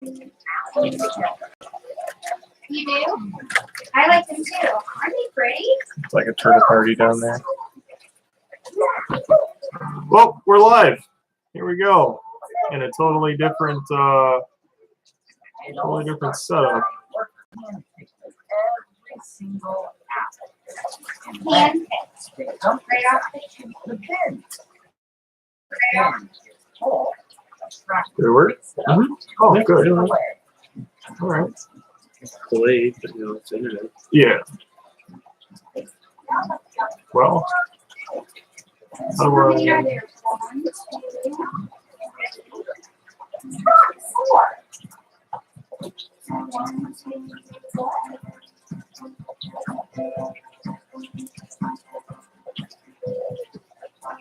You do? I like them too. Aren't they pretty? It's like a turtle party down there. Well, we're live. Here we go. In a totally different setup. Every single apple. Hand Right off the pin. Did it work? Mm-hmm. Oh, good. All right. Delayed, but you know, it's internet. Yeah. Well, how do How many are I? there? 1, 2, 4. 1, 2, 4.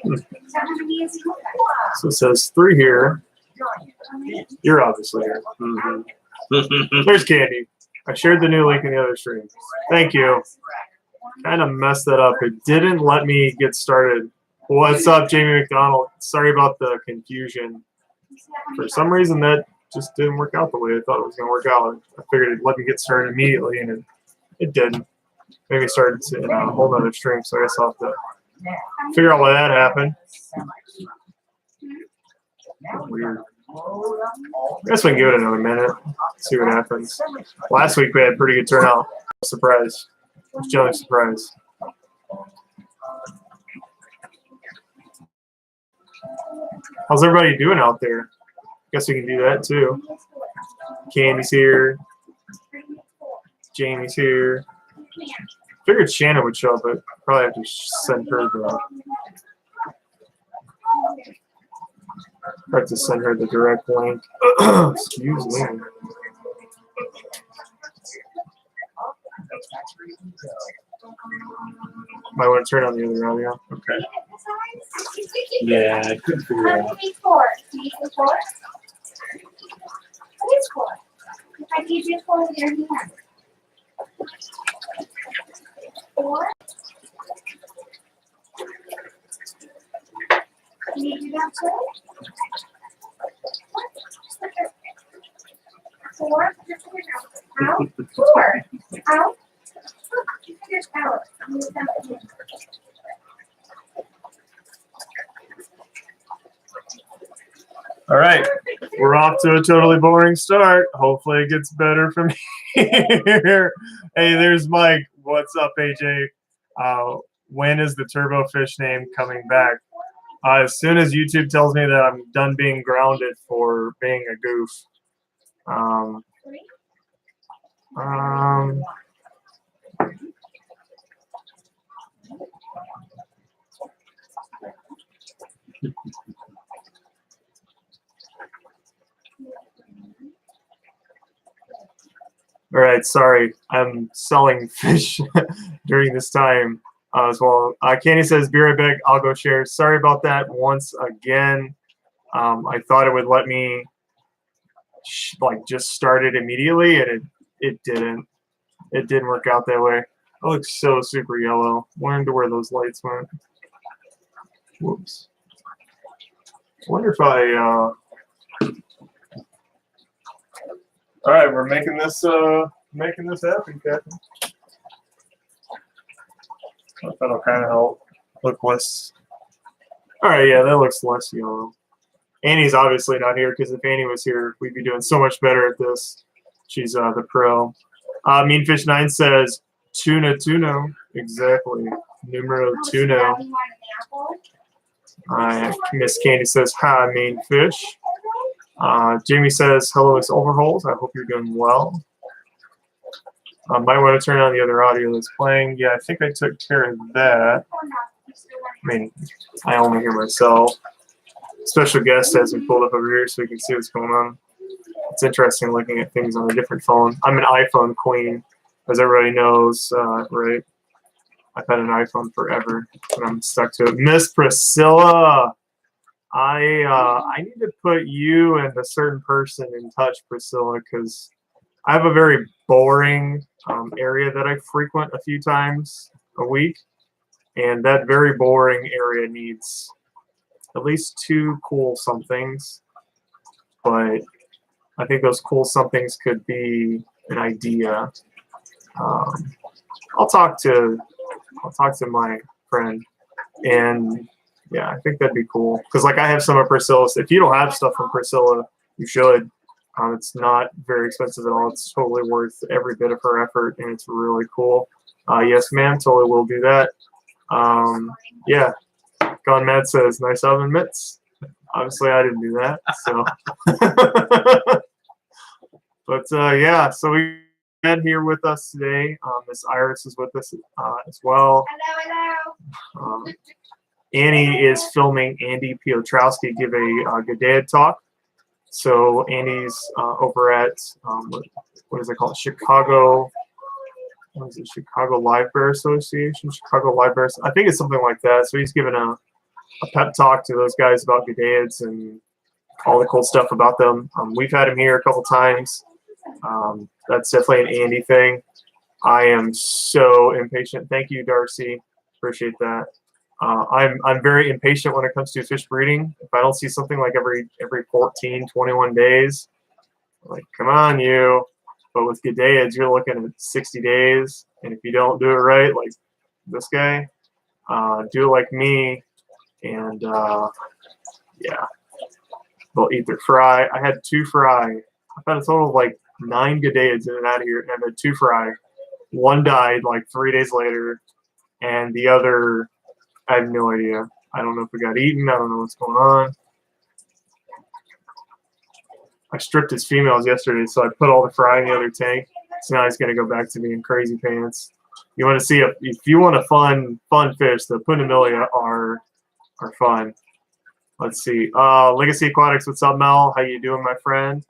So how many is it? So it says 3 here. You're obviously here. Mm-hmm. There's Candy. I shared the new link in the other stream. Thank you. Kind of messed that up. It didn't let me get started. What's up, Jamie McDonald? Sorry about the confusion. For some reason, that just didn't work out the way I thought it was going to work out. I figured it'd let me get started immediately, and it didn't. Maybe it started in a whole other stream, so I guess I'll have to figure out why that happened. Weird. I guess we can give it another minute, see what happens. Last week we had pretty good turnout. Surprise. I was genuinely surprised. How's everybody doing out there? Guess we can do that too. Candy's here. Jamie's here. Figured Shannon would show up, but probably have to send her the. Have to send her the direct link. Excuse me. Might want to turn on the other audio. Okay. Yeah, I couldn't figure How out. many 4? Do you do 4? What is 4? If I give you 4 with your hand. 4? Can you do that too? 4? Out. 4. Out. Just out. Move that in. All right. We're off to a totally boring start. Hopefully it gets better from here. Hey, there's Mike. What's up, AJ? When is the Turbo Fish name coming back? As soon as YouTube tells me that I'm done being grounded for being a goof. All right, sorry. I'm selling fish during this time as well. Candy says, be right back. I'll go share. Sorry about that once again. I thought it would let me just start it immediately, and it didn't. It didn't work out that way. It looks so super yellow. Wonder where those lights went. Whoops. I wonder if I all right, we're making this happen, Captain. That'll kind of help look less. All right, yeah, that looks less yellow. Annie's obviously not here because if Annie was here, we'd be doing so much better at this. She's the pro. Meanfish9 says Tuno. Exactly. Numero Tuno. Miss Candy says hi, Meanfish. Jamie says, hello, Miss Overholt. I hope you're doing well. Might want to turn on the other audio that's playing. Yeah, I think I took care of that. I mean, I only hear myself. Special guest has me pulled up over here so we can see what's going on. It's interesting looking at things on a different phone. I'm an iPhone queen, as everybody knows, right? I've had an iPhone forever, and I'm stuck to it. Miss Priscilla! I need to put you and a certain person in touch, Priscilla, because I have a very boring area that I frequent a few times a week, and that very boring area needs at least 2 cool somethings. But I think those cool somethings could be an idea. I'll talk to my friend, and yeah, I think that'd be cool. Because like I have some of Priscilla's. If you don't have stuff from Priscilla, you should. It's not very expensive at all. It's totally worth every bit of her effort, and it's really cool. Yes, ma'am, totally will do that. Yeah, Gone Mad says, nice oven mitts. Obviously, I didn't do that, so. But yeah, so we had here with us today. Miss Iris is with us as well. Hello. Annie is filming Andy Piotrowski give a Good Day talk. So Andy's over at what is it called? Chicago. What is it? Chicago Live Bear Association. Chicago Live Bears. I think it's something like that. So he's giving a pep talk to those guys about G'dayids and all the cool stuff about them. We've had him here a couple times. That's definitely an Andy thing. I am so impatient. Thank you, Darcy. Appreciate that. I'm very impatient when it comes to fish breeding. If I don't see something like every 14, 21 days, I'm like, come on, you. But with G'dayids, you're looking at 60 days. And if you don't do it right, like this guy, do it like me. And yeah, they'll eat their fry. I had 2 fry. I've had a total of like 9 G'dayids in and out of here. And I've had 2 fry. One died like 3 days later. And the other, I have no idea. I don't know if it got eaten. I don't know what's going on. I stripped his females yesterday, so I put all the fry in the other tank. So now he's going to go back to being crazy pants. You want to see if you want a fun fish, the Punamilia are fun. Let's see. Legacy Aquatics, what's up, Mel? How you doing, my friend?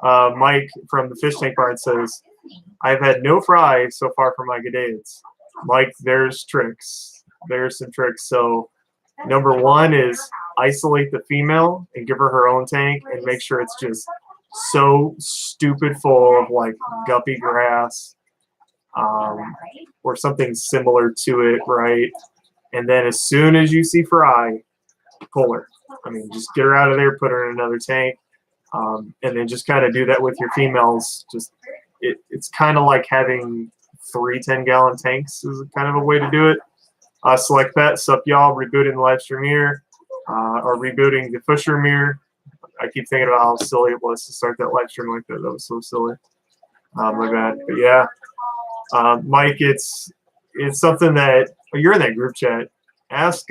Mike from the Fish Tank Barn says, I've had no fry so far for my G'dayids. Mike, there's tricks. There's some tricks. So number 1 is isolate the female and give her her own tank and make sure it's just so stupid full of like guppy grass or something similar to it, right? And then as soon as you see fry, pull her. I mean, just get her out of there, put her in another tank, and then just kind of do that with your females. Just it's kind of like having 3 10-gallon tanks is kind of a way to do it. Select that. Sup, y'all. Rebooting the live stream here, or rebooting the push room here. I keep thinking about how silly it was to start that live stream like that. That was so silly. My bad. But yeah, Mike, it's something that you're in that group chat. Ask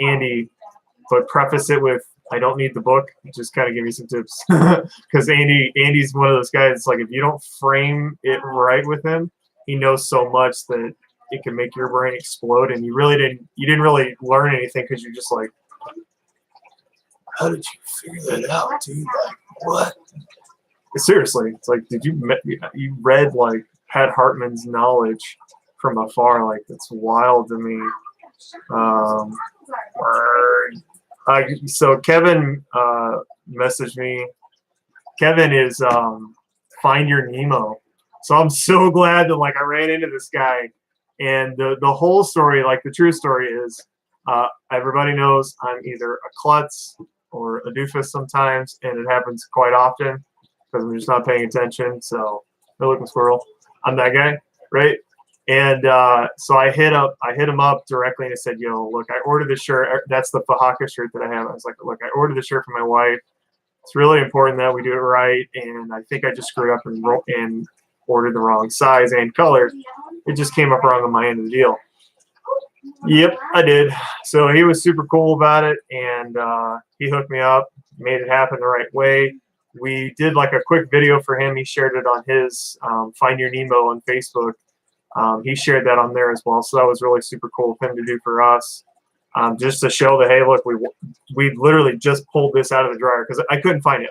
Andy, but preface it with, I don't need the book. Just kind of give me some tips. Because Andy's one of those guys, like, if you don't frame it right with him, he knows so much that it can make your brain explode, and you didn't really learn anything because you're just like, how did you figure that out, dude? Like, what? Seriously, it's like, you read like Pat Hartman's knowledge from afar? Like, that's wild to me. So Kevin messaged me. Kevin is Find Your Nemo. So I'm so glad that like I ran into this guy. And the whole story, like the true story is, everybody knows I'm either a klutz or a doofus sometimes, and it happens quite often because I'm just not paying attention. So, no looking squirrel. I'm that guy, right? And so I hit him up directly and I said, yo, look, I ordered this shirt. That's the Fahaka shirt that I have. I was like, look, I ordered the shirt for my wife. It's really important that we do it right. And I think I just screwed up and ordered the wrong size and color. It just came up wrong on my end of the deal. Yep, I did. So he was super cool about it, and he hooked me up, made it happen the right way. We did like a quick video for him. He shared it on his Find Your Nemo on Facebook. He shared that on there as well. So that was really super cool of him to do for us. Just to show that, hey, look, we literally just pulled this out of the dryer because I couldn't find it.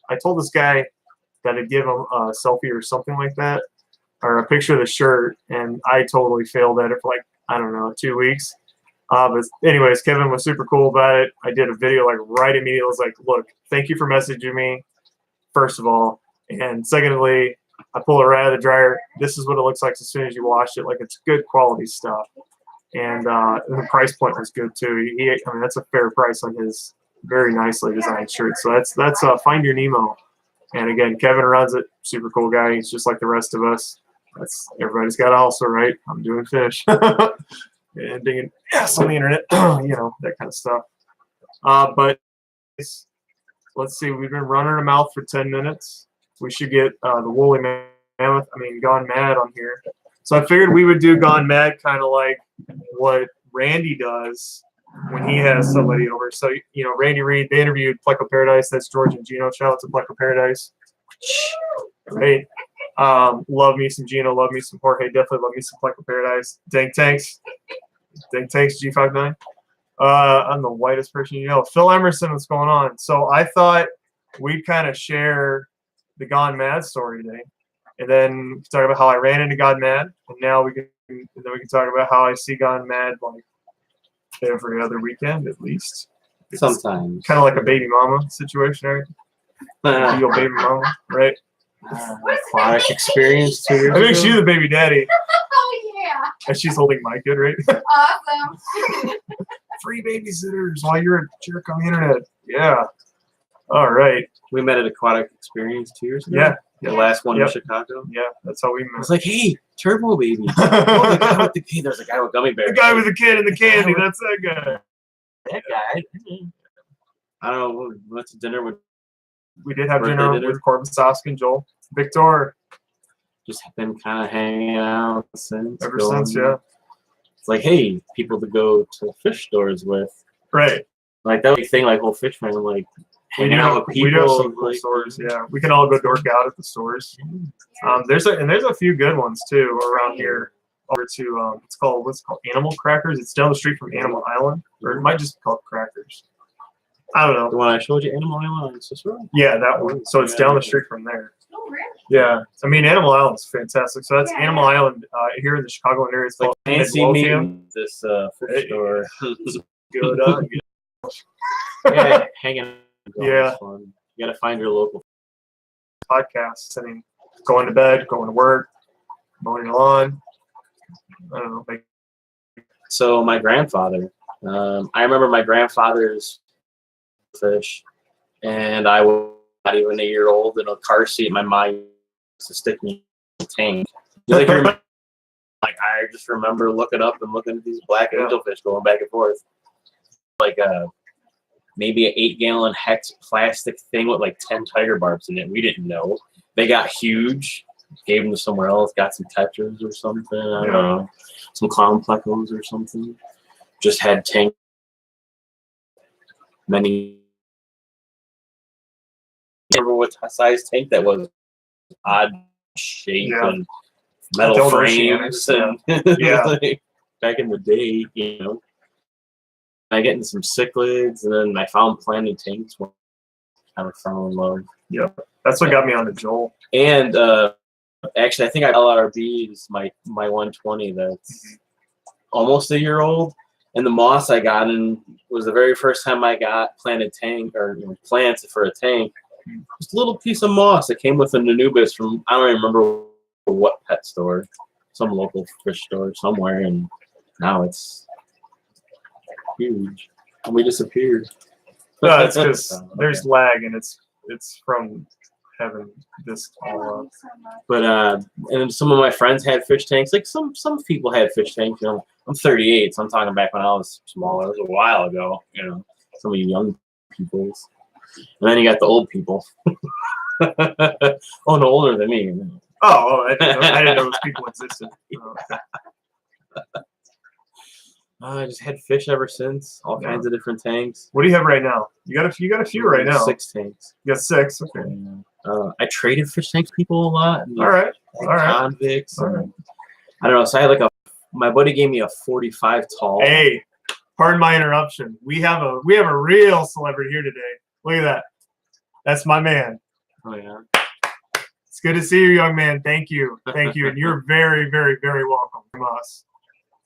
I told this guy that I'd give him a selfie or something like that, or a picture of the shirt, and I totally failed at it for like, I don't know, 2 weeks. But anyways, Kevin was super cool about it. I did a video like right immediately. I was like, look, thank you for messaging me, first of all. And secondly, I pull it right out of the dryer. This is what it looks like as soon as you wash it. Like, it's good quality stuff. And the price point was good too. I mean, that's a fair price on his Very nicely designed shirt. So that's Find Your Nemo. And again, Kevin runs it. Super cool guy. He's just like the rest of us. Everybody's got a hustle, right? I'm doing fish. And digging yes on the internet, you know, that kind of stuff. But let's see, we've been running our mouth for 10 minutes. We should get the woolly mammoth, Gone Mad on here. So I figured we would do Gone Mad kind of like what Randy does when he has somebody over. So, you know, Randy Reed, they interviewed Pleco Paradise. That's George and Gino. Shout out to Pleco Paradise. Great. Love me some Gino, love me some Jorge, definitely love me some Pleco Paradise. Dank Tanks G59. I'm the whitest person you know. Phil Emerson, what's going on? So I thought we'd kind of share the Gone Mad story today, and then we can talk about how I ran into Gone Mad, and now we can talk about how I see Gone Mad like every other weekend at least. It's Sometimes. kind of like a baby mama situation, right? Real baby mama, right? Aquatic experience 2 years I think ago. she's the baby daddy, Oh yeah. and she's holding my kid, right? Awesome. Free babysitters while you're a jerk on the internet. Yeah. All right. We met at Aquatic Experience 2 years ago. Yeah. The last one Yep. in Chicago. Yeah, that's how we I met. was like, hey, Turbo Baby. Oh, the guy with the hey, there's a guy with gummy bears. guy with the kid and the candy. That's that guy. that guy. I don't know. We went to dinner with We did have Birthday dinner dinner. with Corbin Sosk and Joel. Victor, just been kind of hanging out since. ever since, yeah. It's like, hey, people to go to fish stores with. Right. Like that thing, like whole fish man, like We do hanging out have, with we do have people. some cool Like, stores, yeah. We can all go dork out at the stores. There's a few good ones too around here. Over to what's it called? Animal Crackers. It's down the street from Animal Island, or it might just be called Crackers. I don't know. the one I showed you, Animal Island on Cicero. Yeah, that one. So it's down the street from there. Oh really? Yeah, Animal Island's fantastic. So that's Yeah, Animal yeah. Island here in the Chicagoland area. It's Like called fancy Midlothian. meeting this Hey. fish store. Good. Yeah, hanging out. Yeah. It's fun. You gotta find your local. Podcasts. Going to bed, going to work, mowing your lawn. I don't know. Like, So my grandfather, I remember my grandfather's fish, and I was not even a year old in a car seat. My mom used to stick me in the tank. Like, I just remember looking up and looking at these black angelfish going back and forth. Like maybe an 8-gallon Hex plastic thing with like 10 tiger barbs in it. We didn't know. They got huge. Gave them to somewhere else. Got some tetras or something. I don't know. Some clown plecos or something. Just had tank. Many. Remember what size tank that was? Odd shape Yeah. and metal Delta frames. Oceanics, And Yeah. like, back in the day, you know. I get in some cichlids, and then I found planted tanks. When I kind of fell in love. that's what got me onto Joel. And actually, I think I LRB is my 120 that's almost a year old. And the moss I got in was the very first time I got planted tank or plants for a tank. Just a little piece of moss that came with an Anubis from, I don't even remember what pet store, some local fish store somewhere. And now it's huge. And we disappeared. No, it's because there's lag, and it's from having this all up. But and some of my friends had fish tanks. Like some people had fish tanks. You know, I'm 38, so I'm talking back when I was smaller. It was a while ago. You know, some of you young peoples, and then you got the old people. Oh, no, older than me. I didn't know those people existed. Oh, okay. I just had fish ever since. All kinds of different tanks. What do you have right now? You got a few right now. 6 tanks. You got 6. Okay. I traded fish tanks people a lot. All right. All right. Convicts. All right. I don't know. So I had my buddy gave me a 45 tall. Hey, pardon my interruption. We have a real celebrity here today. Look at that. That's my man. Oh yeah. It's good to see you, young man. Thank you. Thank you. And you're very, very, very welcome from us.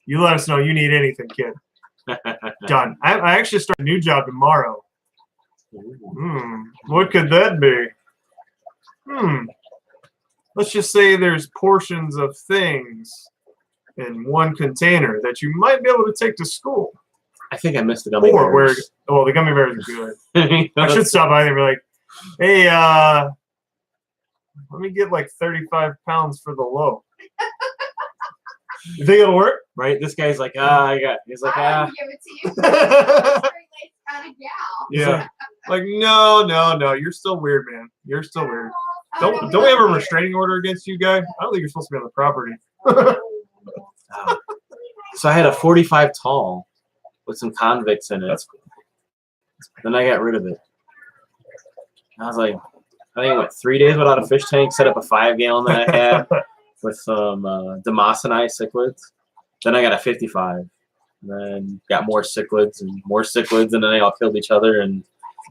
You let us know you need anything, kid. Done. I actually start a new job tomorrow. What could that be? Let's just say there's portions of things in one container that you might be able to take to school. I think I missed the gummy Or where? bears. Well, the gummy bears are good. I I should stop by there and be like, hey, let me get like 35 pounds for the low. You think it'll work? Right? This guy's like, he's like, I wouldn't give it to you. Straight laced kind of gal. Yeah. Like, no. You're still weird, man. You're still weird. Don't we have a restraining order against you, guy? I don't think you're supposed to be on the property. oh. So I had a 45 tall with some convicts in it. That's cool. Then I got rid of it. I was like, I think I went 3 days without a fish tank, set up a 5-gallon that I had with some Demosceni cichlids. Then I got a 55. And then got more cichlids, and then they all killed each other. And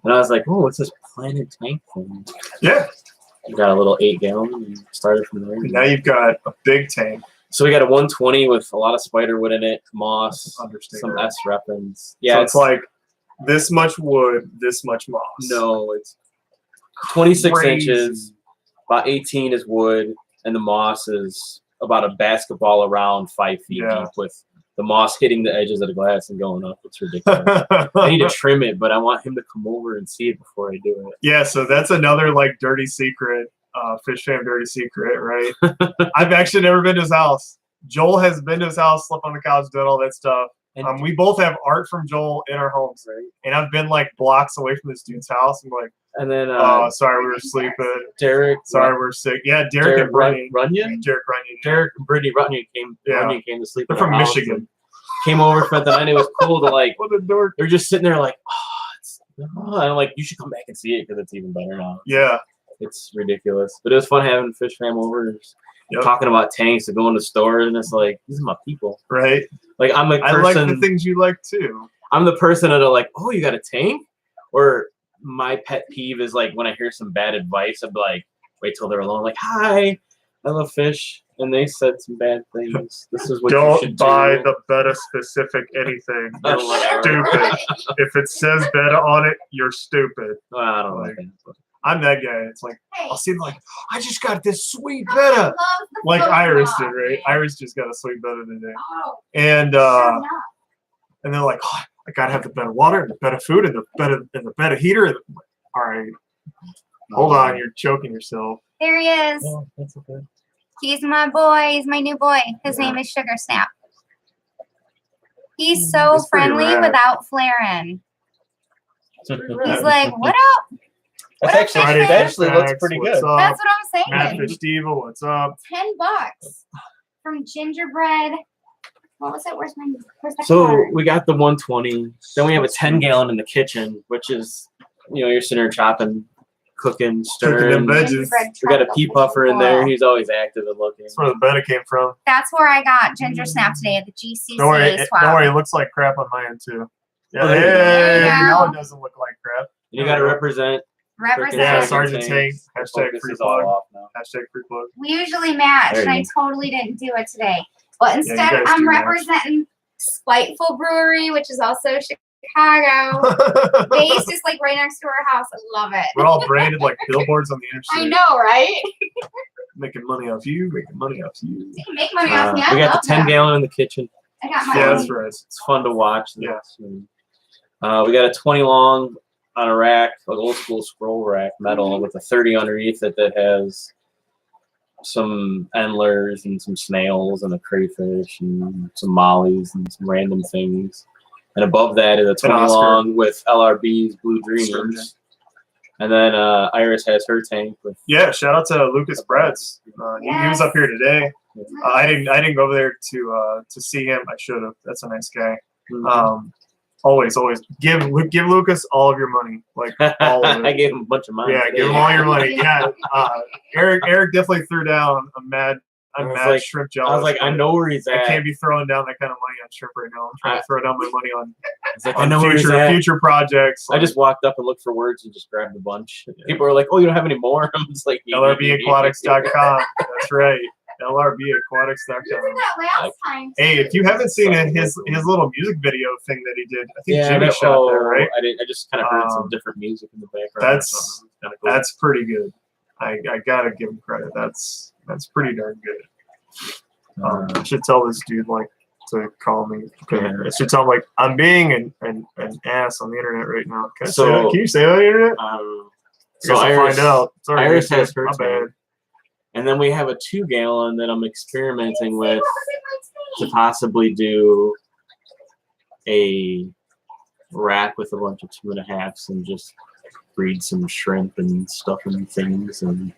I was like, oh, what's this Planet Tank thing? Yeah. We got a little 8-gallon and started from there. Now you've got a big tank. So we got a 120 with a lot of spiderwood in it, moss, some S repens. Yeah, so it's like this much wood, this much moss. No, it's 26 Crazy. inches, about 18 is wood, and the moss is about a basketball around 5 feet deep with the moss hitting the edges of the glass and going up. It's ridiculous. I need to trim it, but I want him to come over and see it before I do it. Yeah, so that's another like dirty secret, Fish Fam dirty secret, right? I've actually never been to his house. Joel has been to his house, slept on the couch, done all that stuff. And We both have art from Joel in our homes, right? and I've been like blocks away from this dude's house. I'm like, And then oh, sorry, we were sleeping. Derek, Sorry, we're sick. Yeah, Derek and Brittany. Runyon. Derek Runyon. Derek and Brittany Runyon came. Yeah. Runyon came to sleep. They're in our from house Michigan. and Came over, spent the night. It was cool to like. What a dork. They're just sitting there like, and I'm like, you should come back and see it because it's even better now. Yeah. It's ridiculous, but it was fun having Fish Fam over and just Yep. talking about tanks and going to stores, and it's like, these are my people. Right. Like I'm a I person. like the things you like too. I'm the person that are like, oh, you got a tank? Or my pet peeve is like when I hear some bad advice, I'm like, wait till they're alone. Like, hi, I love fish, and they said some bad things. This is what you Don't should buy do. the beta specific anything. You're Oh, stupid. If it says beta on it, you're stupid. Well, I don't like that. I'm that guy. It's like Hey, I'll see them like, I just got this sweet I beta. love the Like Pokemon. Iris did, right? Iris just got a sweet beta today. Oh, And sure enough. and they're like, oh, I gotta have the better water and the better food and the better heater. And all right, hold on, you're choking yourself. There he is. Oh, that's okay. He's my boy. He's my new boy. His name is Sugar Snap. He's so He's pretty friendly rad. without flaring. He's rad. like, what up? That's What up, actually, Fish that Fam? actually looks Max, pretty what's good. up? That's what I'm Matt saying. Fish Diva, what's up? $10 from Gingerbread. What was it? Where's the So card? we got the 120. Then we have a 10-gallon in the kitchen, which is, you're sitting there chopping, cooking, Cooking stirring. them veggies. Gingerbread We got a chocolate pea fish puffer in there. roll. He's always active and looking. That's where the beta came from. That's where I got Ginger Snap today at the GCC Don't worry, swap. don't worry. It looks like crap on my end too. Yeah, Oh, hey, there you go. now it doesn't look like crap. You got to represent. Represent. Yeah, freaking Sergeant Tank. Tank. Hashtag Focus free is all plug. off now. Hashtag free plug. We usually match, There and you I totally didn't do it today. But you instead, guys I'm do match. representing Spiteful Brewery, which is also Chicago. Based is like right next to our house. I love it. We're all branded like billboards on the interstate. I know, right? Making money off you, making money off you. You can make money off me. I We got love the 10 them. gallon in the kitchen. I got my Yeah, own. that's right. It's fun to watch. Yeah. And, we got a 20 long on a rack, an old school scroll rack metal with a 30 underneath it that has some endlers and some snails and a crayfish and some mollies and some random things. And above that is a 20 Oscar. long with LRB's Blue Sturgeon. Dreams. And then Iris has her tank with Yeah, shout out to Lucas Bretz. He was up here today. I didn't go over there to see him. I should have. That's a nice guy. Always give Lucas all of your money, like all of I it. gave him a bunch of money. Yeah, today. give him all your money. Yeah, Eric definitely threw down a mad I was mad like- shrimp I jealous. was like, I know where he's I at. can't be throwing down that kind of money on shrimp right now. I'm trying to throw down my money on, It's like, I know where he's future at. future projects. I just walked up and looked for words and just grabbed a bunch. People are like, "Oh, you don't have any more?" I'm just like, LRBAquatics.com. That's right. LRBAquatics.com. Isn't that last time? Hey, if you haven't seen it, his little music video thing that he did, I think Yeah, Jimmy that- shot there, oh, right? I just kind of heard some different music in the background. That's- kind of cool. That's pretty good. I gotta give him credit. That's pretty darn good. I should tell this dude like to call me. It should sound like I'm being an ass on the internet right now. Can I say that? Can you say that on the internet? So Iris, find out. Sorry, Iris has her my bad. tank. And then we have a 2-gallon that I'm experimenting with to possibly do a rack with a bunch of 2.5s and just breed some shrimp and stuff and things. And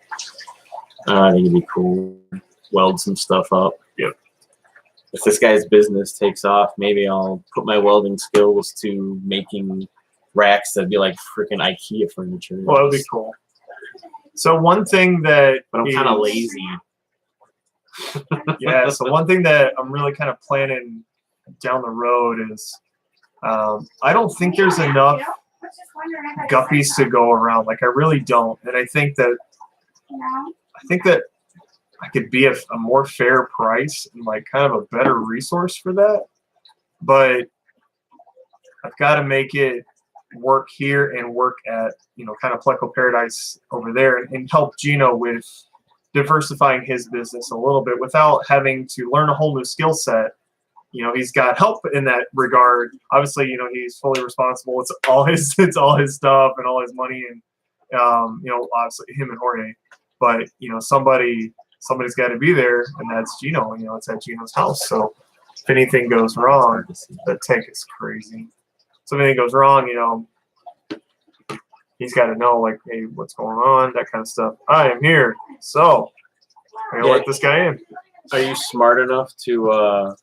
I think it'd be cool. Weld some stuff up. Yep. If this guy's business takes off, maybe I'll put my welding skills to making racks that'd be like freaking IKEA furniture. Well, that would be cool. So one thing that, but I'm kind of lazy. Yeah. So one thing that I'm really kind of planning down the road is, I don't think there's enough guppies to go around. Like I really don't, and I think that I could be a more fair price and like kind of a better resource for that. But I've got to make it work here and work at, kind of Pleco Paradise over there and help Gino with diversifying his business a little bit without having to learn a whole new skill set. He's got help in that regard. Obviously, he's fully responsible. It's all his stuff and all his money and, obviously him and Jorge. But, somebody's got to be there, and that's Gino. It's at Gino's house. So if anything goes wrong, the tank is crazy. So if anything goes wrong, he's got to know, like, hey, what's going on, that kind of stuff. I am here, so I'm going to let this guy in. Are you smart enough to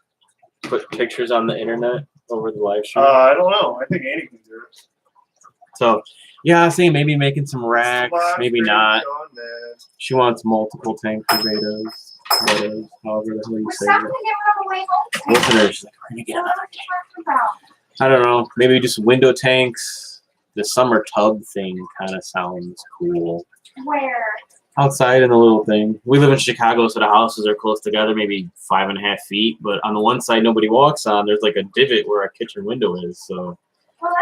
put pictures on the internet over the live stream? I don't know. I think Annie can do it. So, yeah, I was thinking maybe making some racks, maybe not. She wants multiple tank tomatoes, however the hell you say it. Listeners, she's like, we're gonna get another tank. I don't know. Maybe just window tanks. The summer tub thing kind of sounds cool. Where? Outside in the little thing. We live in Chicago, so the houses are close together, maybe 5.5 feet. But on the one side nobody walks on, there's like a divot where our kitchen window is. So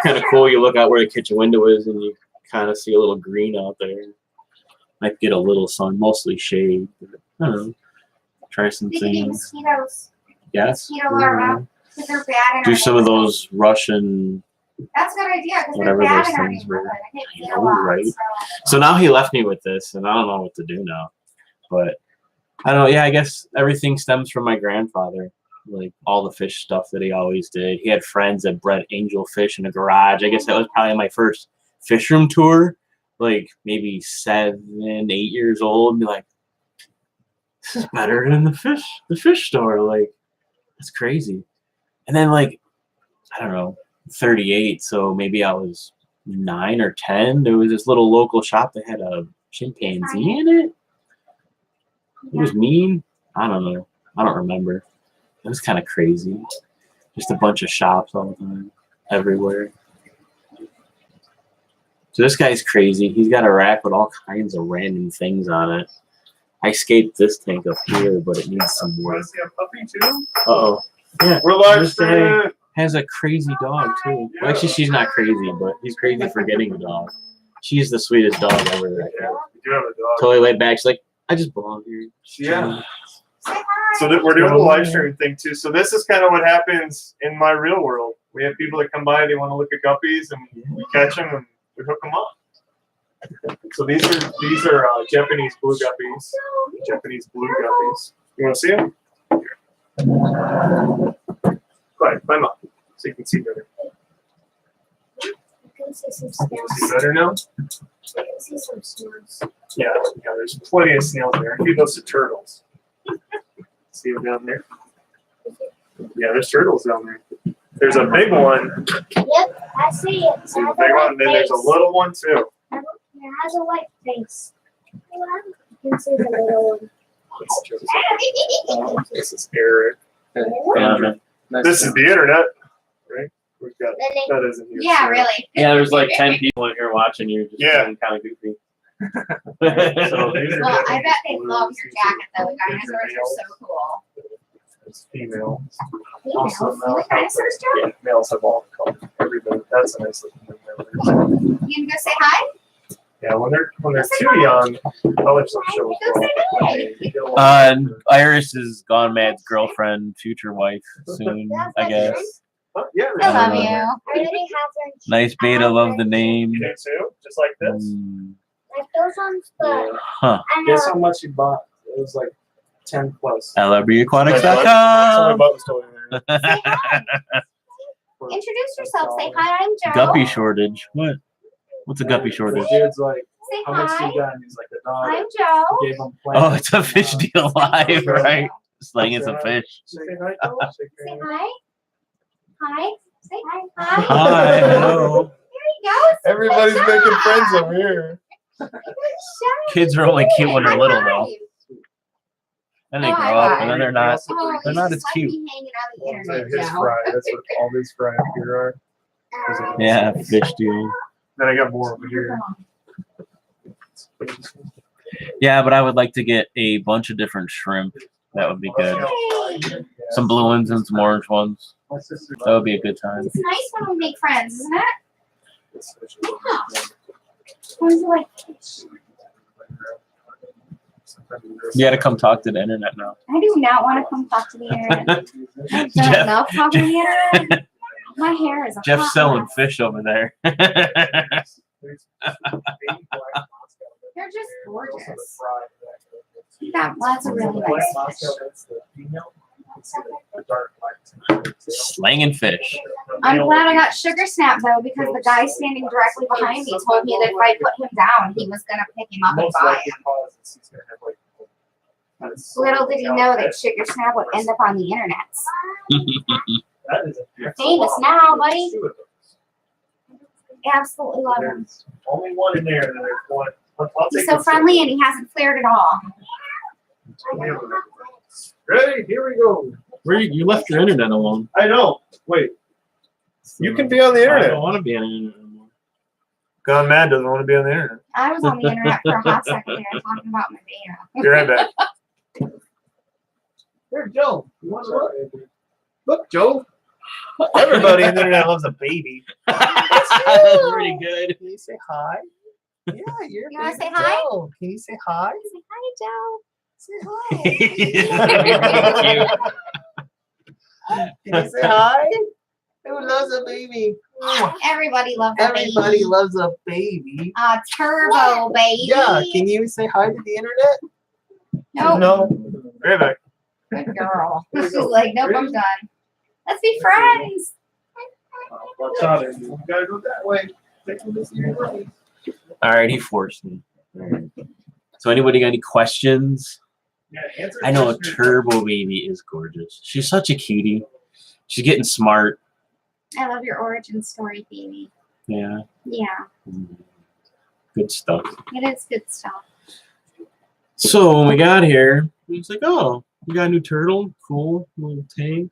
kind of cool. You look out where the kitchen window is, and you kind of see a little green out there. Might get a little sun, mostly shade. But, I don't know. Try some things. Mosquitoes. Yes. Mosquito larvae. Because they're bad in Do our some of neighborhood. those Russian. That's a good idea because they're Whatever bad those in our things were. neighborhood. I get I a know, lot, right? so. So now he left me with this, and I don't know what to do now. But I don't know. Yeah, I guess everything stems from my grandfather. Like all the fish stuff that he always did. He had friends that bred angel fish in a garage. I guess that was probably my first fish room tour. Like maybe 7, 8 years old, and be like, this is better than the fish store. Like, that's crazy. And then like, I don't know, 38. So maybe I was 9 or 10. There was this little local shop that had a chimpanzee in it. It was mean. I don't know. I don't remember. It was kind of crazy. Just a bunch of shops all the time, everywhere. So this guy's crazy. He's got a rack with all kinds of random things on it. I scaped this tank up here, but it needs some work. See a puppy too? Uh-oh. Yeah, We're live this guy streaming. has a crazy dog, too. Well, actually, she's not crazy, but he's crazy for getting a dog. She's the sweetest dog ever. Yeah, we do have a dog. Totally laid back. She's like, I just belong here. Yeah. So that we're doing a live stream thing too. So this is kind of what happens in my real world. We have people that come by, they want to look at guppies, and we catch them and we hook them up. So these are Japanese blue guppies. Japanese blue guppies. You want to see them? Go ahead, climb up so you can see better. I can see some You snails. see better now? I can see some snails. Yeah, there's plenty of snails there. I feed those to turtles. See them down there? Yeah, there's turtles down there. There's a big one. Yep, I see it. See the big one, and then there's a little one too. It has a white face. You can see the little one. It's Joseph. This is Eric. Yeah, This is the internet, right? We've got that isn't here. Yeah, really. yeah, there's like 10 people in here watching you. Just Yeah. being kind of goofy. So these are Well, I bet they Japanese love blues. your jacket though. The These are dinosaurs are males. so cool. It's female. Females? male. Dinosaurs too? Yeah, males have all the colors. Everybody. That's a nice looking thing. You gonna go say hi? Yeah, when they're too young, other stuff shows Iris is Gone Mad's girlfriend, future wife soon, I guess. Yeah, I love don't you. know. Nice beta, love the name. You do too, just like this. Huh. Guess how much you bought? It was like 10 plus. LRBAquatics.com. Introduce yourself. Say hi. I'm Joe. Guppy shortage. What? What's a guppy shortage? The dude's like, Say how much hi. you got? And he's like, the dog. I'm Joe. Gave him Oh, it's a fish deal live, right? Slanging some fish. Say hi, Joe. Say hi. Hi. Say hi. Hi. Hi, hello. There you go. Everybody's Good making job. friends over here. Good job. Kids are only cute when they're High little, five. though. Then they Oh, grow high up, five. and then they're not. Oh, They're you not just as like cute. me hanging on the internet, His Joe. fry. That's what all these fry up here are. Yeah, fish deal. Then I got more over here. Yeah, but I would like to get a bunch of different shrimp. That would be good. Hey. Some blue ones and some orange ones. That would be a good time. It's nice when we make friends, isn't it? When you like fish. You got to come talk to the internet now. I do not want to come talk to the internet. I've done Jeff- enough talking to the internet. My hair is a Jeff's hot selling mess. fish over there. They're just gorgeous. That's a really nice fish. Slanging fish. I'm glad I got Sugar Snap though, because the guy standing directly behind me told me that if I put him down, he was gonna pick him up and buy him. Little did he know that Sugar Snap would end up on the internet. You're famous now, buddy. Absolutely love him. Only one in there. Then there's one. He's so friendly and he hasn't flared at all. Ready? Here we go. Where you left your internet alone? I know. Wait. You can be on the I internet. don't want to be on the internet anymore. Gone Mad doesn't want to be on the internet. I was on the internet for a hot second there talking about my beta. Be right back. Here, Joe. You want to look? Look, Joe. Everybody on the internet loves a baby. That's pretty good. Can you say hi? Yeah, you're. You wanna baby say hi? Joe. Can you say hi? Say hi, Joe. Say Can you say hi? Who loves a baby? Everybody loves a baby. Everybody loves a baby. A turbo baby. Yeah. Can you say hi to the internet? Nope. No. Right back. Good girl. She's like, nope, I'm done. Let's be friends. Watch out. You gotta go that way. All right, he forced me. So anybody got any questions? Yeah, answer I know a question. turbo baby is gorgeous. She's such a cutie. She's getting smart. I love your origin story, baby. Yeah. Yeah, Good stuff. it is good stuff. So when we got here, he was like, "Oh, you got a new turtle? Cool, little tank.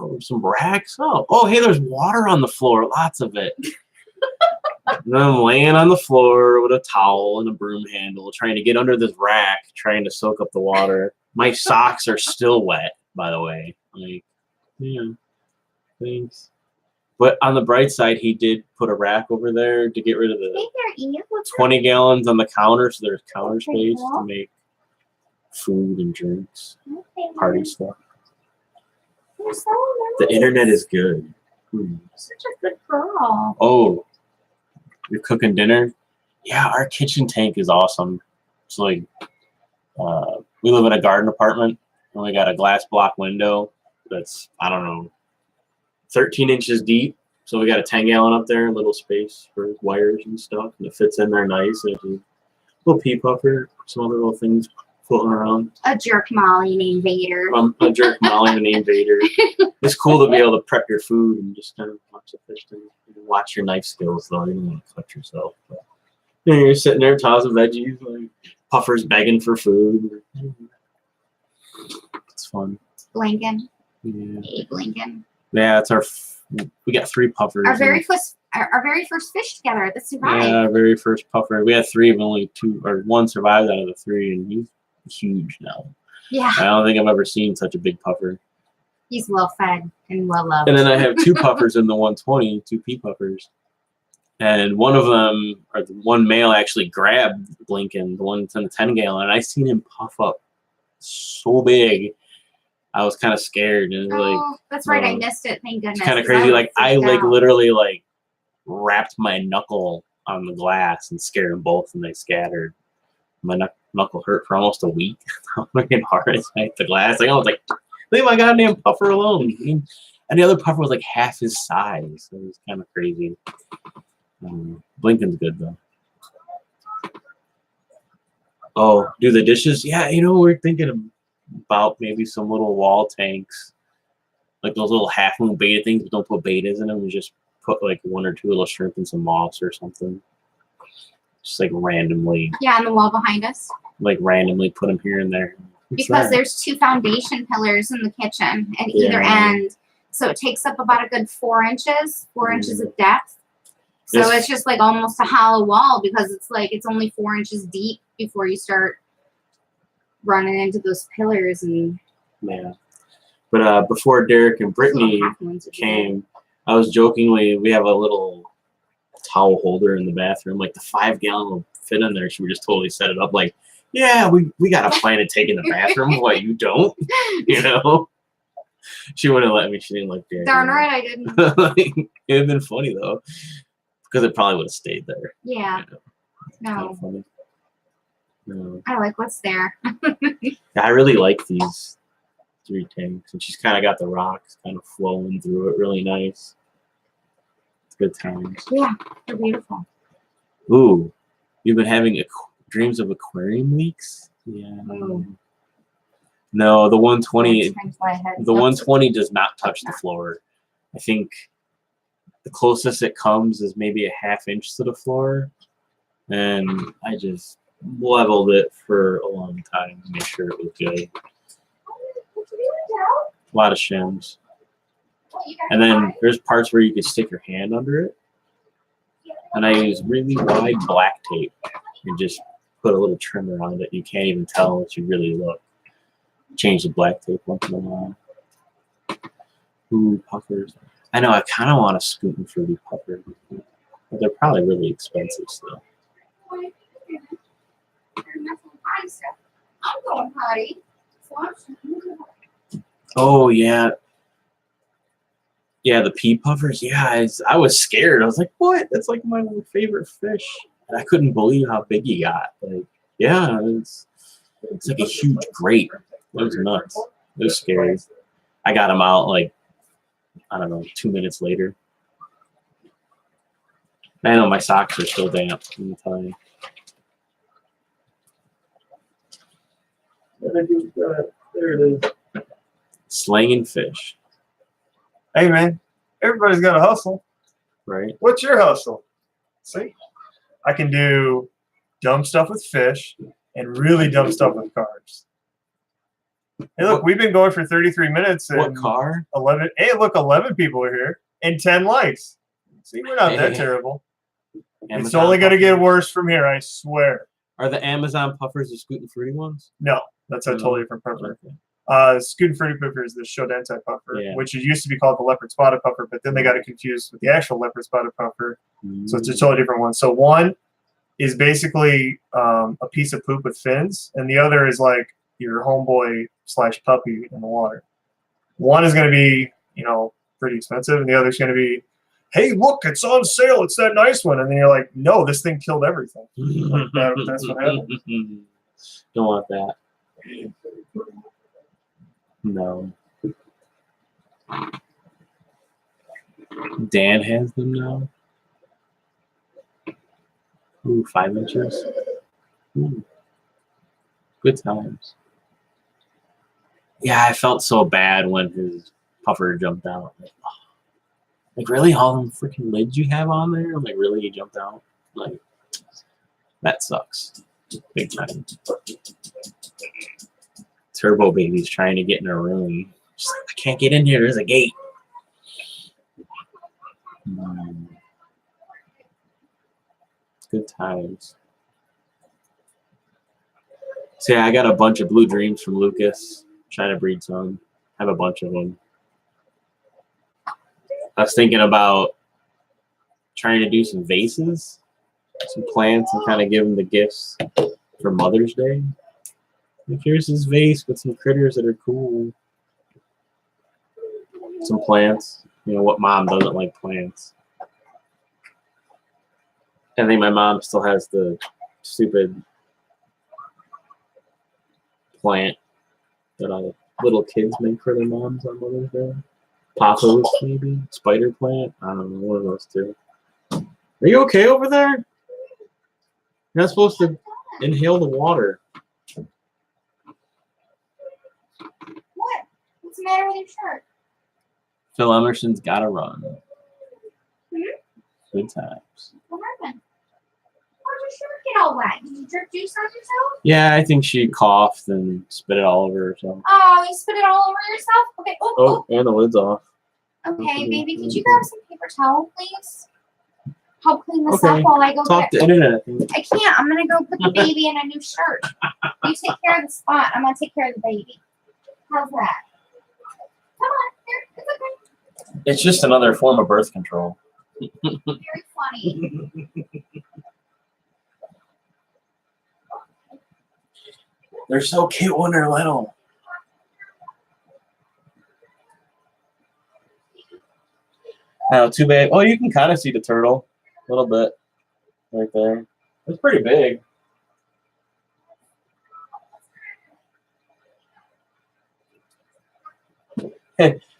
Oh, some racks. Oh, hey, there's water on the floor. Lots of it." And then I'm laying on the floor with a towel and a broom handle, trying to get under this rack, trying to soak up the water. My socks are still wet, by the way. Like, yeah, thanks. But on the bright side, he did put a rack over there to get rid of Hey the there, Ian. What's 20 gallons on the counter, so there's counter Pretty space cool. to make food and drinks, up? Okay, party Mom. stuff. You're so The nice. internet is good. Such a good girl. Oh, you're cooking dinner? Yeah, our kitchen tank is awesome. It's like, we live in a garden apartment, and we got a glass block window that's, I don't know, 13 inches deep. So we got a 10-gallon up there, a little space for wires and stuff, and it fits in there nice. And a little pea puffer, some other little things floating around. A jerk Molly named Vader. A jerk Molly named Vader. It's cool to be able to prep your food and just kind of watch the fish thing. Watch your knife skills, though. You don't want to cut yourself. But, you know, you're sitting there tossing veggies, like Puffer's begging for food. It's fun. Blinken. Yeah, Hey, Blinken. yeah, it's we got 3 puffers. Our very first fish together at the survive. Yeah, our very first puffer. We had 3, but only 2 or 1 survived out of the 3, and he's huge now. Yeah, I don't think I've ever seen such a big puffer. he's well fed and well loved. And then I have 2 puffers in the 120, 2 pea puffers. And one of them, or the one male, actually grabbed Blinken, the one in the 10-gallon, and I seen him puff up so big. I was kind of scared, and Oh, that's right. I missed it. Thank goodness. it's kind of 'cause I crazy. was Like I freaked out. literally wrapped my knuckle on the glass and scared them both, and they scattered. My knuckle hurt for almost a week. I'm working hard as I hit the glass. Like I was like, leave my goddamn puffer alone. And the other puffer was like half his size. So it was kind of crazy. Blinken's good though. Oh, do the dishes? Yeah, we're thinking about maybe some little wall tanks, like those little half moon beta things, but don't put betas in them. We just put like 1 or 2 little shrimp and some moss or something. Just like randomly. Yeah, on the wall behind us. Like randomly put them here and there. What's Because that? there's 2 foundation pillars in the kitchen at either end. So it takes up about a good 4 inches, 4 inches of depth. So Yes. it's just like almost a hollow wall because it's like it's only 4 inches deep before you start running into those pillars and Yeah. But before Derek and Brittany came, I was jokingly, we have a little towel holder in the bathroom, like the 5-gallon will fit in there. Should we just totally set it up like, yeah, we got a plan to take in the bathroom. What, you don't? She wouldn't let me. She didn't like Derek. Darn right I didn't. It'd have been funny though, because it probably would have stayed there. Yeah. Kind No. of funny. No. I like what's there. I really like these 3 tanks, and she's kind of got the rocks kind of flowing through it, really nice. It's good times. Yeah, they're beautiful. Ooh, you've been having dreams of aquarium leaks? Yeah. Oh. No, the 120. Times my head. The 120 does not touch the floor. I think the closest it comes is maybe a 1/2 inch to the floor, and I just leveled it for a long time to make sure it was good. A lot of shims. And then there's parts where you can stick your hand under it. And I use really wide black tape and just put a little trimmer on it. You can't even tell unless you really look. Change the black tape once in a while. Ooh, puffers. I know, I kind of want a Scoot and Fruity puffer. But they're probably really expensive still. I'm going potty. Oh, yeah. Yeah, the pea puffers. Yeah, I was scared. I was like, what? That's like my favorite fish. And I couldn't believe how big he got. Like, yeah, it's like a huge grape. It was nuts. It was scary. I got him out like, I don't know, 2 minutes later. I know my socks are still damp. Let me tell you. There it is. Slanging fish, Hey, man, everybody's got a hustle. right? What's your hustle? See, I can do dumb stuff with fish and really dumb stuff with cars. Hey, look, we've been going for 33 minutes. And What car? 11. Hey, look, 11 people are here and 10 likes. See, we're not that Hey. terrible. It's Amazon only going to get puffers. worse from here, I swear. Are the Amazon puffers the Scoot and Fruity ones? No, that's a No. totally different puffer. Okay. Scoot and Fruity puffer is the Shodentai puffer, Yeah. which it used to be called the leopard spotted puffer, but then they got it confused with the actual leopard spotted puffer. So it's a totally different one. So one is basically a piece of poop with fins, and the other is like your homeboy / puppy in the water. One is going to be, pretty expensive, and the other is going to be, hey, look, it's on sale. It's that nice one. And then you're like, no, this thing killed everything. Like that's what happened. Don't want that. No. Dan has them now. Ooh, 5 inches. Ooh. Good times. Yeah, I felt so bad when his puffer jumped out. Like really, all them freaking lids you have on there? Like, really, you jumped out? Like, that sucks. Big time. Turbo Baby's trying to get in her room. She's like, I can't get in here. There's a gate. Good times. So yeah, I got a bunch of blue dreams from Lucas. Trying to breed some. I have a bunch of them. I was thinking about trying to do some vases, some plants, and kind of give them the gifts for Mother's Day. Like, here's this vase with some critters that are cool. Some plants. You know, what mom doesn't like plants? I think my mom still has the stupid plant that all the little kids make for their moms on Mother's Day. Pothos, maybe? Spider plant? I don't know, one of those two. Are you okay over there? You're not supposed to inhale the water. What? What's the matter with your shirt? Phil Emerson's Gotta Run. Hmm? Good times. What happened? How'd your shirt get all wet? Did you drip juice on yourself? Yeah, I think she coughed and spit it all over herself. Oh, you spit it all over yourself? Okay. Oh, and the lid's off. Okay, baby, could you grab some paper towel, please? Help clean this Okay. up while I go Talk get to internet. I can't. I'm gonna go put the baby in a new shirt. You take care of the spot. I'm gonna take care of the baby. How's that? Come on, here. It's okay. It's just another form of birth control. Very funny. They're so cute when they're little. Oh, too bad. Oh, you can kind of see the turtle a little bit right there. It's pretty big.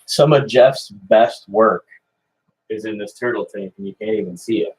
Some of Jeff's best work is in this turtle tank, and you can't even see it.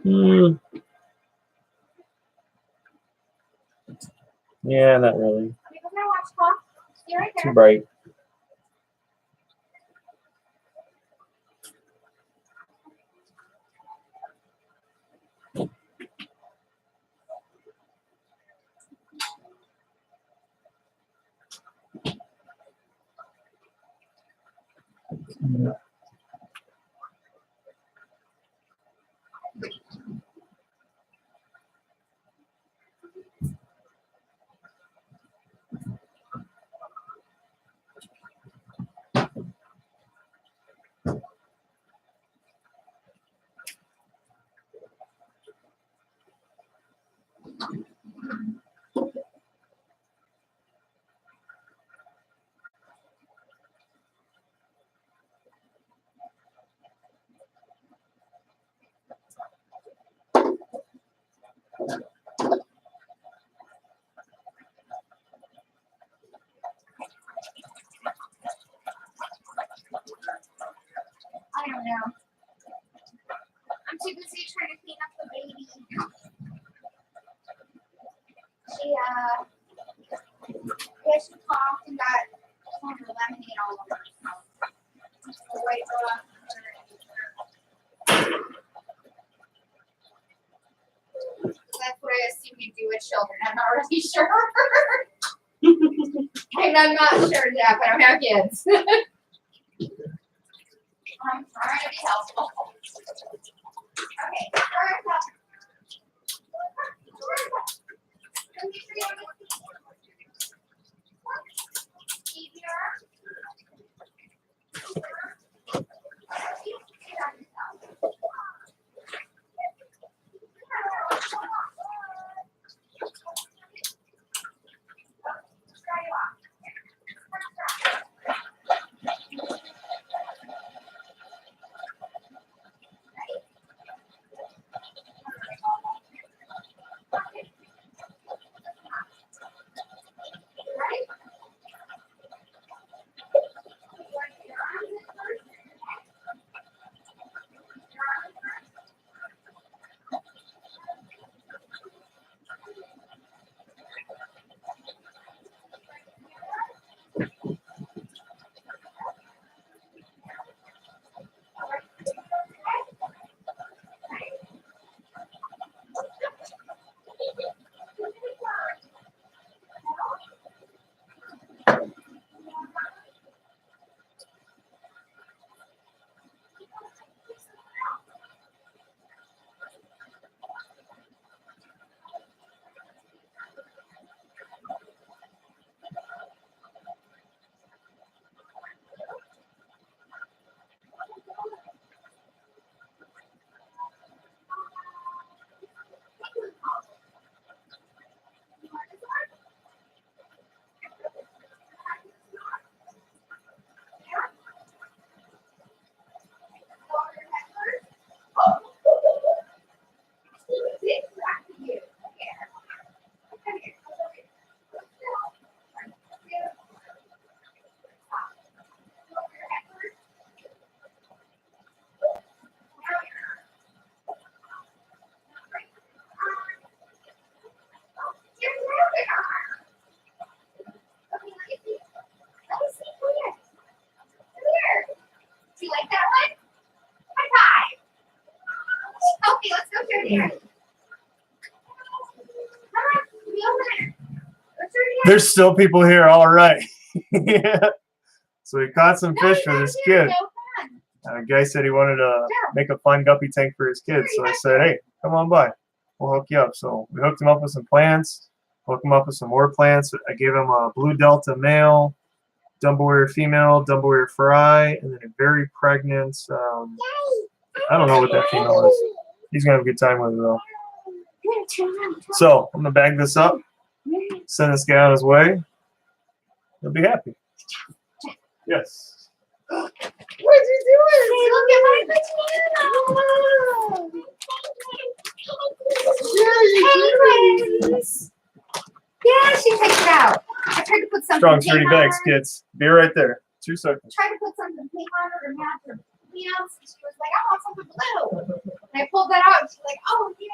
Mm-hmm. Yeah, not really. Are we gonna watch Hawk? Stay right Too there. bright. I don't know. I'm too busy trying to clean up the baby. She coughed and got some of the lemonade all over herself. The white girl. That's what I assume you do with children. I'm not really sure. I'm not sure, Jeff. I don't have kids. I'm trying to be helpful. Okay. like that one? High five. Okay, let's go through here. Come on, be over there. Go through here. There's still people here. All right. Yeah. So we caught some fish for this kid. A guy said he wanted to make a fun guppy tank for his kids. So I said, hey, come on by. We'll hook you up. So we hooked him up with some plants, hooked him up with some more plants. I gave him a blue delta male, dumbo warrior female, dumbo warrior fry, and then a very pregnant, I don't know what that female is. He's going to have a good time with it though. So I'm going to bag this up, send this guy on his way. He'll be happy. Yes. What is he doing? Look at my penguins. Yeah, she picked it out. I tried to put something Strong, pink sturdy on bags, her. kids. Be right there. 2 seconds. Tried to put something pink on her to match her pants. And she was like, I want something blue. And I pulled that out and she's like, oh, yeah.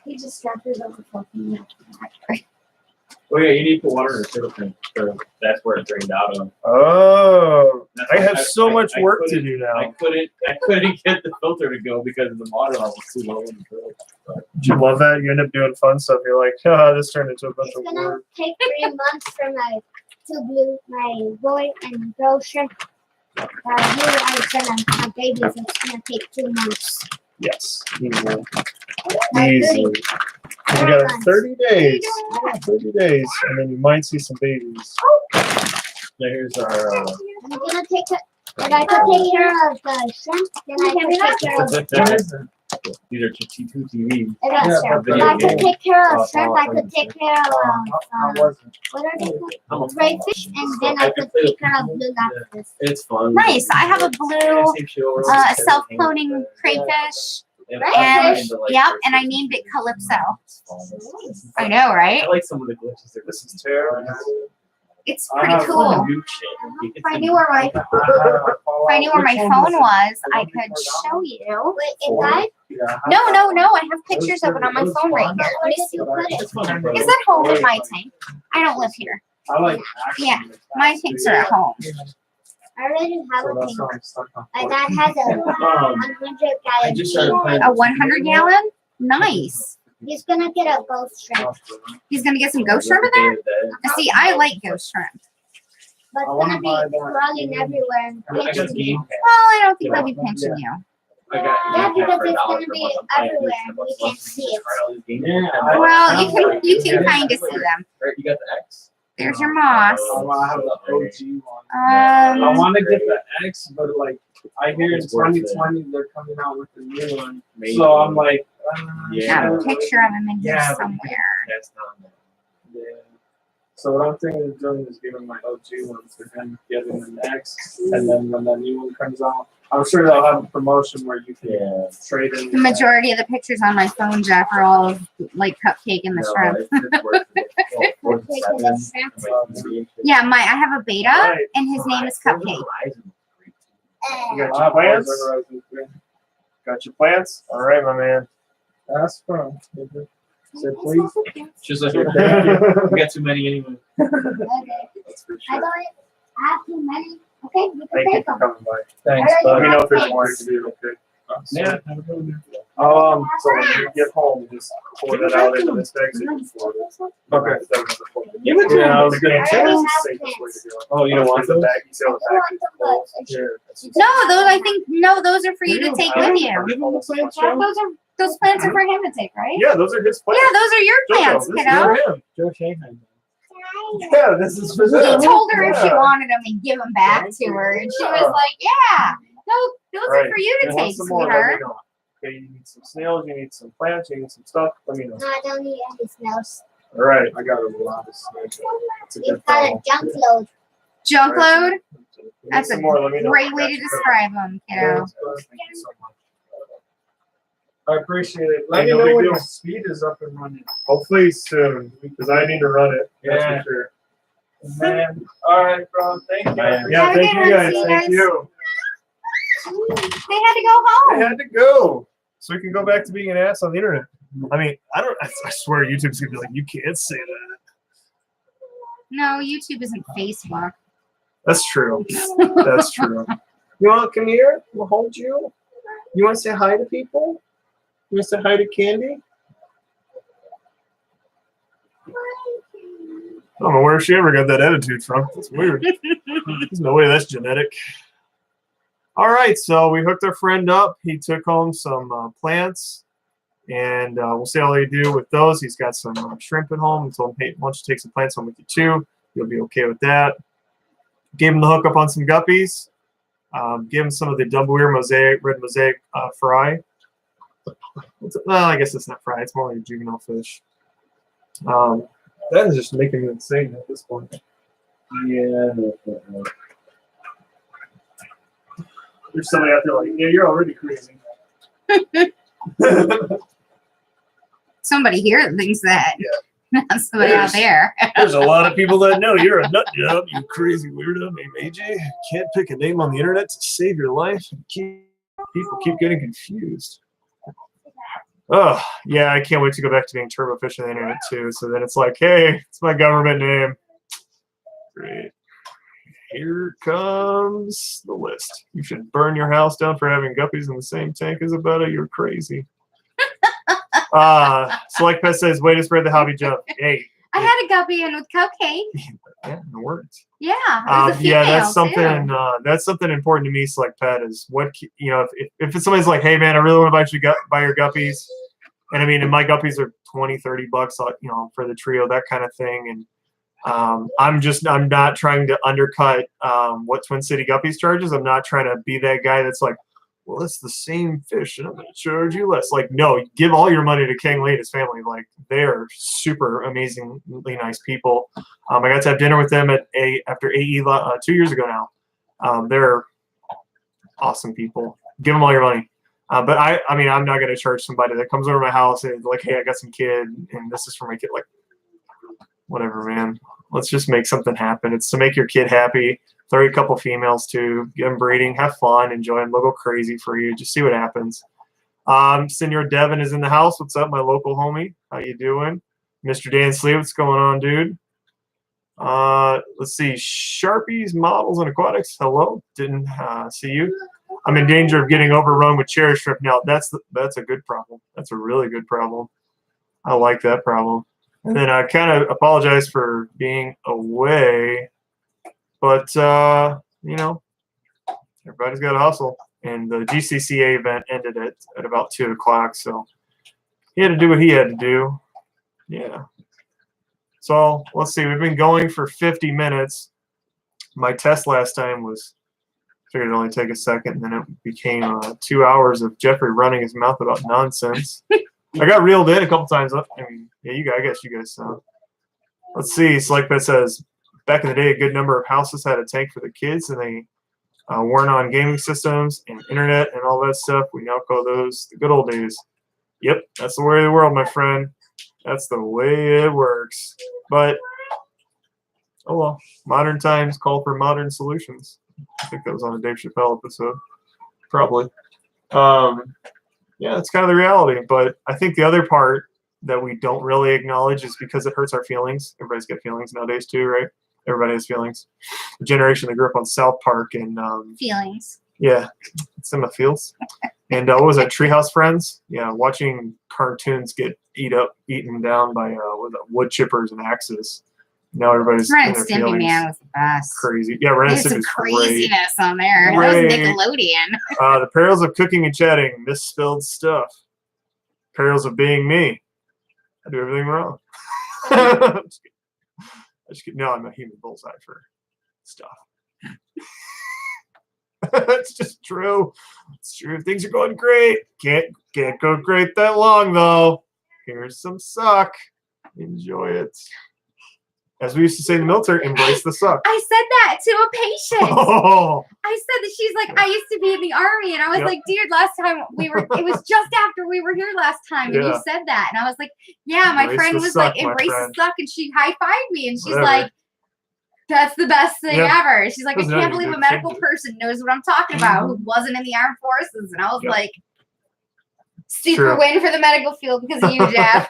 He just dropped his overflowing. Oh yeah, you need to put water in the turtle tank. So that's where it drained out of. Oh, That's I why have so much I work to couldn't- do I now. couldn't get the filter to go because the water level was too low in the turtle. Did you love that? You end up doing fun stuff. You're like, this turned into a bunch It's of gonna work. take 3 months for my boy and girl shrimp. You are gonna have babies. It's gonna take 2 months. Yes, easily. Like Easily. 30. You got 30 days. Yeah, 30 days, and then you might see some babies. There's our. I'm gonna take it. If I could take care of the shrimp, then I could take care of. These are T2 TVs. If I could take care of shrimp, I could take care of How was it? what are they called? Crayfish, and then I could take care of blue lobsters. It's fun. Nice. I have a blue self-cloning crayfish. And yep, and I named it Calypso. I know, right? I like some of the glitches. This is terrible. It's pretty cool. If I knew where my phone was, I could show you. Wait, is that? No. I have pictures of it on my phone right here. Let me see. Is that home in my tank? I don't live here. I like Yeah, my tanks are at home. I already have So a that's thing. what I'm stuck on. My dad has a 100 just started gallon. playing- A 100 gallon? Nice. He's gonna get a ghost shrimp, He's gonna get some ghost shrimp in there? Now, see, I like ghost shrimp. but it's gonna be crawling everywhere and pinching me. Well, I don't think they'll be pinching you. Yeah, because it's gonna be everywhere and we can't see it. Well, you can kind of see them. You got the X? There's your moss. I want to have the OG one. I Um, want to get the X, but like I hear in It's worth it. 2020 they're coming out with the new one. Maybe. So I'm like, I have a picture of him in here Yeah, but- somewhere. That's not yeah. So what I'm thinking of doing is giving my OG one to him, getting the X, and then when the new one comes out, I'm sure they'll have a promotion where you can trade in. The majority of the pictures on my phone, Jeff, are all of like cupcake and the shrimp. Taking the shrimp. Yeah, I have a beta, Right. and his name is Cupcake. You got your plants? Got your plants? All right, my man. That's fun. Say please. Just like we got too many anyway. Okay. That's for I sure. don't have too many. Okay, you can Thank you take for them. coming by. Thanks, Alright. Let me know if there's Thanks. more you can do. Okay. Yeah. So when you get home, just pour that out into this bag so you can float it. Okay. Yeah, I was gonna That's tell the you. safest way to go. Oh, you don't want the those? bag. You see how the I bag want is them, full? but Yeah. No, those are for you to take with you. Give them the plants, Jeff, Joe. those plants are for him to take, right? Yeah, those are his plants. Yeah, those are your Jojo, plants, this is kiddo. for him. Joe Shanghai. Yeah, this is for He them. told her if she Yeah. wanted them, he'd give them back to her, and she was like, "Yeah, no, those are Right. for you to You want take, some more, let me sweetheart." know. Okay, you need some snails, you need some plants, you need some stuff, let me know. No, I don't need any smells. All right. I got a lot of snakes. It's a You've good got a problem. junk load. Junk load. You need That's a some more, let me know. great way Got to you describe them, covered. kiddo. Thank you so much. I appreciate it. Let Hey, me no know big when deal. the speed is up and running. Hopefully soon, because I need to run it. That's Yeah. for sure. Man, all right, bro. Thank you. Yeah, Have a thank good you one, guys. see you Thank guys. you. They had to go I home. had to go. So we can go back to being an ass on the internet. I mean, I swear YouTube's gonna be like, you can't say that. No, YouTube isn't Facebook. That's true. That's true. You want to come here? We'll hold you. You want to say hi to people? You want to say hi to Candy? I don't know where she ever got that attitude from. That's weird. There's no way that's genetic. All right, so we hooked our friend up. He took home some plants, and we'll see how they do with those. He's got some shrimp at home. I told him, hey, why don't you take some plants home with you too? You'll be okay with that. Gave him the hookup on some guppies. Give him some of the Dumbweir red mosaic fry. Well, I guess it's not fry. It's more like a juvenile fish. That is just making me insane at this point. Yeah. There's somebody out there like, yeah, you're already crazy. Somebody here thinks that. Yeah. Not somebody out there. There's a lot of people that know you're a nut job, you crazy weirdo named AJ. Can't pick a name on the internet to save your life. People keep getting confused. Oh, yeah, I can't wait to go back to being turbofish on the internet too. So then it's like, hey, it's my government name. Great. Here comes the list. You should burn your house down for having guppies in the same tank as a betta. You're crazy. Select Pet says, way to spread the hobby jump. Hey. I had a guppy in with Cupcake. Yeah, it worked. Yeah, it was a female, yeah, that's something. too. That's something important to me. Select Pet is what if it's somebody's like, hey man, I really want to buy your guppies, and I mean, and my guppies are $20-$30, for the trio, that kind of thing, and I'm not trying to undercut what Twin City Guppies charges. I'm not trying to be that guy that's like, well, it's the same fish, and I'm going to charge you less. Like, no, give all your money to Kang Lee and his family. Like, they are super amazingly nice people. I got to have dinner with them after AE 2 years ago now. They're awesome people. Give them all your money. But I mean, I'm not going to charge somebody that comes over to my house and like, hey, I got some kid, and this is for my kid. Like, whatever, man. Let's just make something happen. It's to make your kid happy. Throw a couple females too. Get them breeding. Have fun. Enjoy them. They'll go crazy for you. Just see what happens. Senor Devin is in the house. What's up, my local homie? How you doing? Mr. Dan Slee, what's going on, dude? Let's see. Sharpies, Models, and Aquatics. Hello. Didn't see you. I'm in danger of getting overrun with cherry shrimp now. That's a good problem. That's a really good problem. I like that problem. And then I kind of apologize for being away. But, everybody's got to hustle. And the GCCA event ended at about 2 o'clock. So he had to do what he had to do. Yeah. So let's see. We've been going for 50 minutes. My test last time figured it'd only take a second. And then it became 2 hours of Jeffrey running his mouth about nonsense. I got reeled in a couple times. I mean, yeah, I guess you guys saw. Let's see. Select Pet says, back in the day, a good number of houses had a tank for the kids, and they weren't on gaming systems and internet and all that stuff. We now call those the good old days. Yep, that's the way of the world, my friend. That's the way it works. But, oh well, modern times call for modern solutions. I think that was on a Dave Chappelle episode. Probably. Yeah, that's kind of the reality. But I think the other part that we don't really acknowledge is because it hurts our feelings. Everybody's got feelings nowadays too, right? Everybody has feelings. The generation that grew up on South Park and Feelings. yeah, it's in my feels. And what was that? Treehouse Friends? Yeah, watching cartoons get eaten down by wood chippers and axes. Now everybody's Ren in and their Stimpy feelings. Man was the best. Crazy. Yeah, Ren and There's some Stimpy's great. craziness on there. Great. That was Nickelodeon. The perils of cooking and chatting. Misspelled stuff. Perils of being me. I do everything wrong. No, I'm a human bullseye for stuff. It's just true. It's true. Things are going great. Can't go great that long though. Here's some suck. Enjoy it. As we used to say in the military, embrace the suck. I said that to a patient. Oh, I said that she's like, I used to be in the army, and I was Yep. like, dude, last time we were, it was just after we were here last time, and you Yeah. said that, and I was like, yeah, my Embrace friend the was suck, like, my embrace the friend. suck, and she high fived me, and she's Whatever. like, that's the best thing Yeah. ever. She's like, I Doesn't know can't you believe do a medical things. person knows what I'm talking about who wasn't in the armed forces, and I was Yep. like, super True. win for the medical field because of you, Jeff.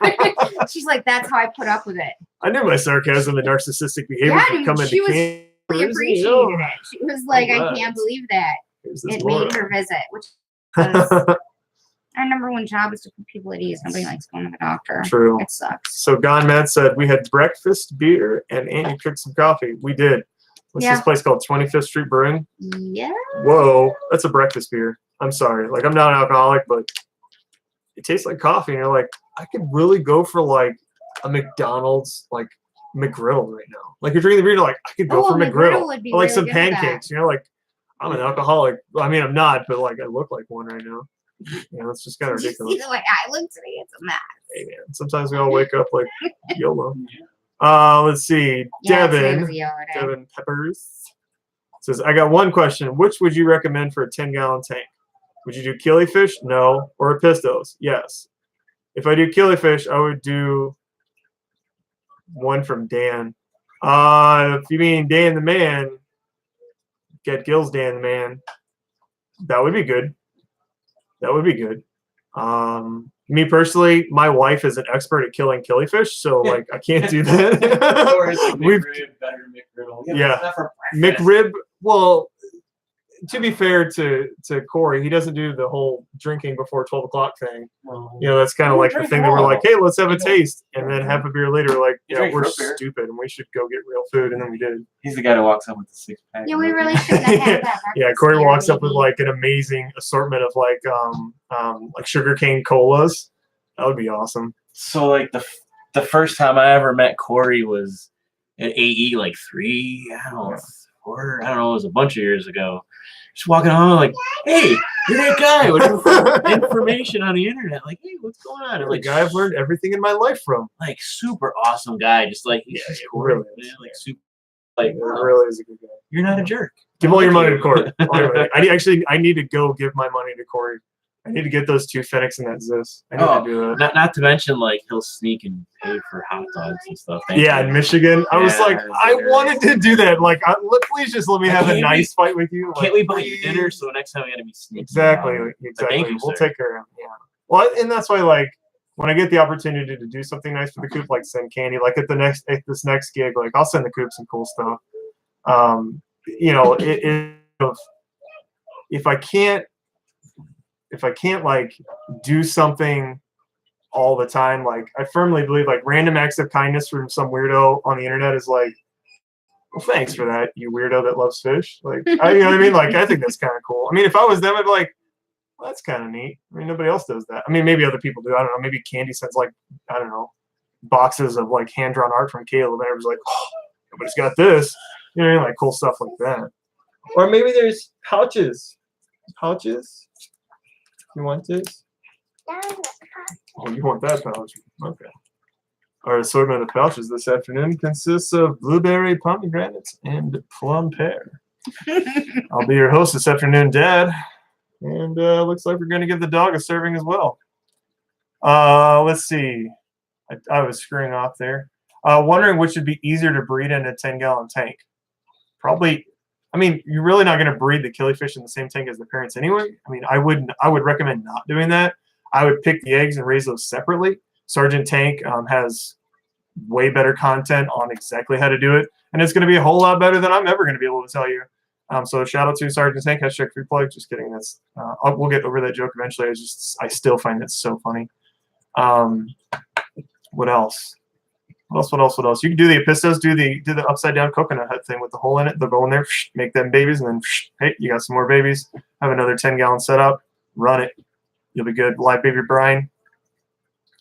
She's like, that's how I put up with it. I knew my sarcasm and narcissistic behavior Yeah, would dude, come she into was camp. Really appreciated it. She was like, I can't believe that. Here's this It moron. made her visit, which was our number one job is to put people at ease. Nobody likes going to the doctor. True. It sucks. So Gone Mad said we had breakfast, beer, and Andy cooked some coffee. We did. What's Yeah. this place called? 25th Street Brewing? Yeah. Whoa, that's a breakfast beer. I'm sorry. Like, I'm not an alcoholic, but it tastes like coffee. And you're like, I could really go for like a McDonald's, like McGriddle right now. Like, you're drinking the beer, you're like, I could go Oh, for McGriddle McGriddle. would be Or like really some good with that. pancakes. You're like, I'm an alcoholic. Well, I mean, I'm not, but like, I look like one right now. You know, it's just kind of Did you see ridiculous. the way I look today? It's a mess. Hey, man. Sometimes we all wake up like YOLO. Let's see. Yeah, today Devin. was a yellow day. Devin Peppers says, I got one question. Which would you recommend for a 10-gallon tank? Would you do killifish? No. Or a pistos? Yes. If I do killifish, I would do one from Dan. If you mean Dan the Man, Get Gills Dan the Man, that would be good. That would be good. Me personally, my wife is an expert at killing killifish, so like I can't do that. Or is it We've McRib, better McGriddle? Yeah. it's not for breakfast. McRib. Well, to be fair to Corey, he doesn't do the whole drinking before 12 o'clock thing. Well, You know, that's kind of We like the drink thing that we're all. like, hey, let's have a You know. taste, and then have a beer later. We're like, You yeah, drink we're root beer. stupid, and we should go get real food, and then we did. He's the guy who walks up with the 6-pack. Yeah, we really shouldn't have had that. Yeah, breakfast Corey beer, walks up with maybe. like an amazing assortment of like sugarcane colas. That would be awesome. So like the first time I ever met Corey was at AE like 3, I don't know, 4, I don't know, it was a bunch of years ago. Just walking on like, hey, you're that guy with information on the internet. Like, hey, what's going on? And The like, guy I've learned everything in my life from. like super awesome guy. Just like, he's Yeah, just he Corey, really is. man. Like super, like, He really is a good guy. you're not a jerk. Give all your money to you. Corey. All your money. I need to go give my money to Corey. I need to get those 2 Fenix and that Zis. I need Oh, to do that. not to mention like he'll sneak and pay for hot dogs and stuff. Yeah, in Michigan. I was Yeah, like, I dinner. wanted to do that. Like, please just let me have a Can't nice fight with you. Can't Like, we buy you please. dinner? So next time we gotta be sneaky. Exactly. about it. Exactly. thank you, We'll sir. take care of him. Yeah. Well, and that's why, like, when I get the opportunity to do something nice for the coop, like send candy, like at this next gig, like I'll send the coop some cool stuff. You know, if I can't like do something all the time, like I firmly believe like random acts of kindness from some weirdo on the internet is like, well, thanks for that, you weirdo that loves fish. Like, you know what I mean? Like, I think that's kind of cool. I mean, if I was them, I'd be like, well, that's kind of neat. I mean, nobody else does that. I mean, maybe other people do. I don't know. Maybe Candy sends like, I don't know, boxes of like hand drawn art from Caleb, and everybody's like, oh, nobody's got this. You know what I mean? Like cool stuff like that. Or maybe there's pouches. Pouches. You want this? Oh, you want that pouch? Okay. Our assortment of pouches this afternoon consists of blueberry, pomegranates, and plum pear. I'll be your host this afternoon, Dad. And looks like we're going to give the dog a serving as well. Let's see. I was screwing off there. Wondering which would be easier to breed in a 10-gallon tank. Probably. I mean, you're really not going to breed the killifish in the same tank as the parents anyway. I mean, I would recommend not doing that. I would pick the eggs and raise those separately. Sergeant Tank has way better content on exactly how to do it, and it's going to be a whole lot better than I'm ever going to be able to tell you. So shout out to Sergeant Tank, #free plug. Just kidding. That's we'll get over that joke eventually. I still find it so funny. What else? What else? You can do the Epistos, do the upside down coconut hut thing with the hole in it. They'll go in there, make them babies, and then hey, you got some more babies. Have another 10-gallon setup. Run it. You'll be good. Live baby brine.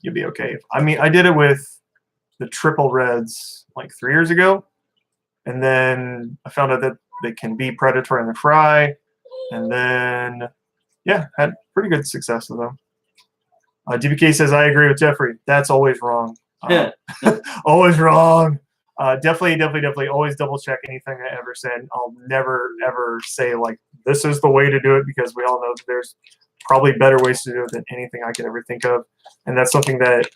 You'll be okay. I mean, I did it with the triple reds like 3 years ago. And then I found out that they can be predatory in the fry. And then, yeah, had pretty good success with them. DBK says, I agree with Jeffrey. That's always wrong. Always wrong. Definitely always double check anything I ever said. I'll never, ever say, like, this is the way to do it, because we all know that there's probably better ways to do it than anything I could ever think of. And that's something that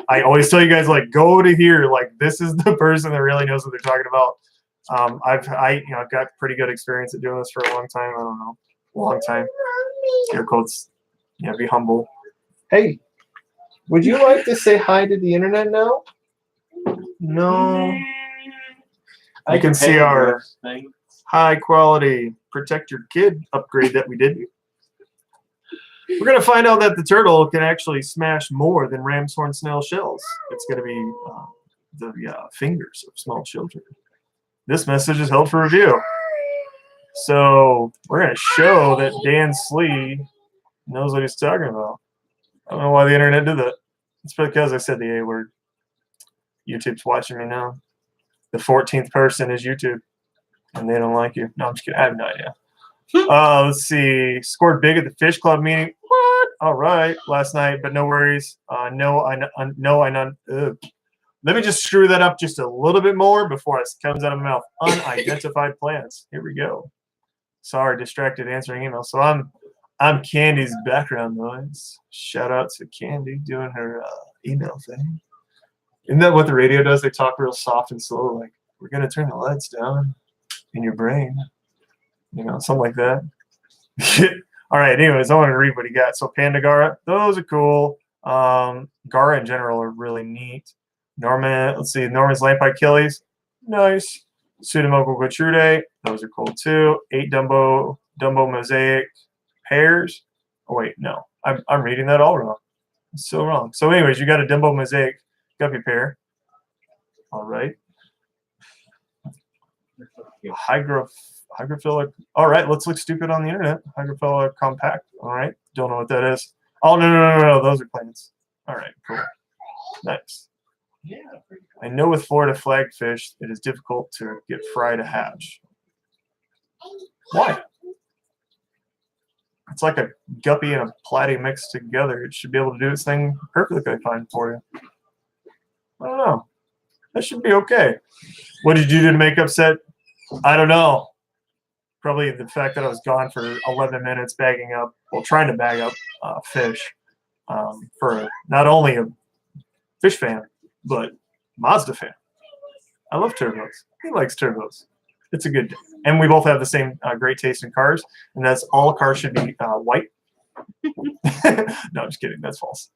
I always tell you guys, like, go to here. Like, this is the person that really knows what they're talking about. I've got pretty good experience at doing this for a long time. I don't know, long time. Air quotes. Yeah, be humble. Hey, would you like to say hi to the internet now? No. I can see our high quality protect your kid upgrade that we did. We're going to find out that the turtle can actually smash more than ram's horn snail shells. It's going to be the fingers of small children. This message is held for review. So we're going to show that Dan Slee knows what he's talking about. I don't know why the internet did that. It's because I said the A word. YouTube's watching me now. The 14th person is YouTube, and they don't like you. No, I'm just kidding. I have no idea. Let's see. Scored big at the Fish Club meeting. What? All right. Last night, but no worries. Let me just screw that up just a little bit more before it comes out of my mouth. Unidentified plans. Here we go. Sorry, distracted answering email. So I'm Candy's background noise. Shout out to Candy doing her email thing. Isn't that what the radio does? They talk real soft and slow, like, we're going to turn the lights down in your brain. You know, something like that. All right, anyways, I want to read what he got. So Panda Gara, those are cool. Gara in general are really neat. Norman, let's see, Norman's Lamp Achilles, nice. Pseudomogul Gotrude, those are cool too. 8 Dumbo Mosaic pairs. Oh wait, no, I'm reading that all wrong. It's so wrong. So anyways, you got a Dumbo Mosaic guppy pair. All right. Hydrophilic. All right, let's look stupid on the internet. Hydrophilic compact. All right, don't know what that is. Oh no, those are plants. All right, cool, nice. Yeah. I know with Florida flagfish, it is difficult to get fry to hatch. Why? It's like a guppy and a platy mixed together. It should be able to do its thing perfectly fine for you. I don't know. That should be okay. What did you do to make upset? I don't know. Probably the fact that I was gone for 11 minutes bagging up, trying to bag up fish for not only a fish fan, but Mazda fan. I love turbos. He likes turbos. It's a good day. And we both have the same great taste in cars, and that's all cars should be white. No, I'm just kidding. That's false.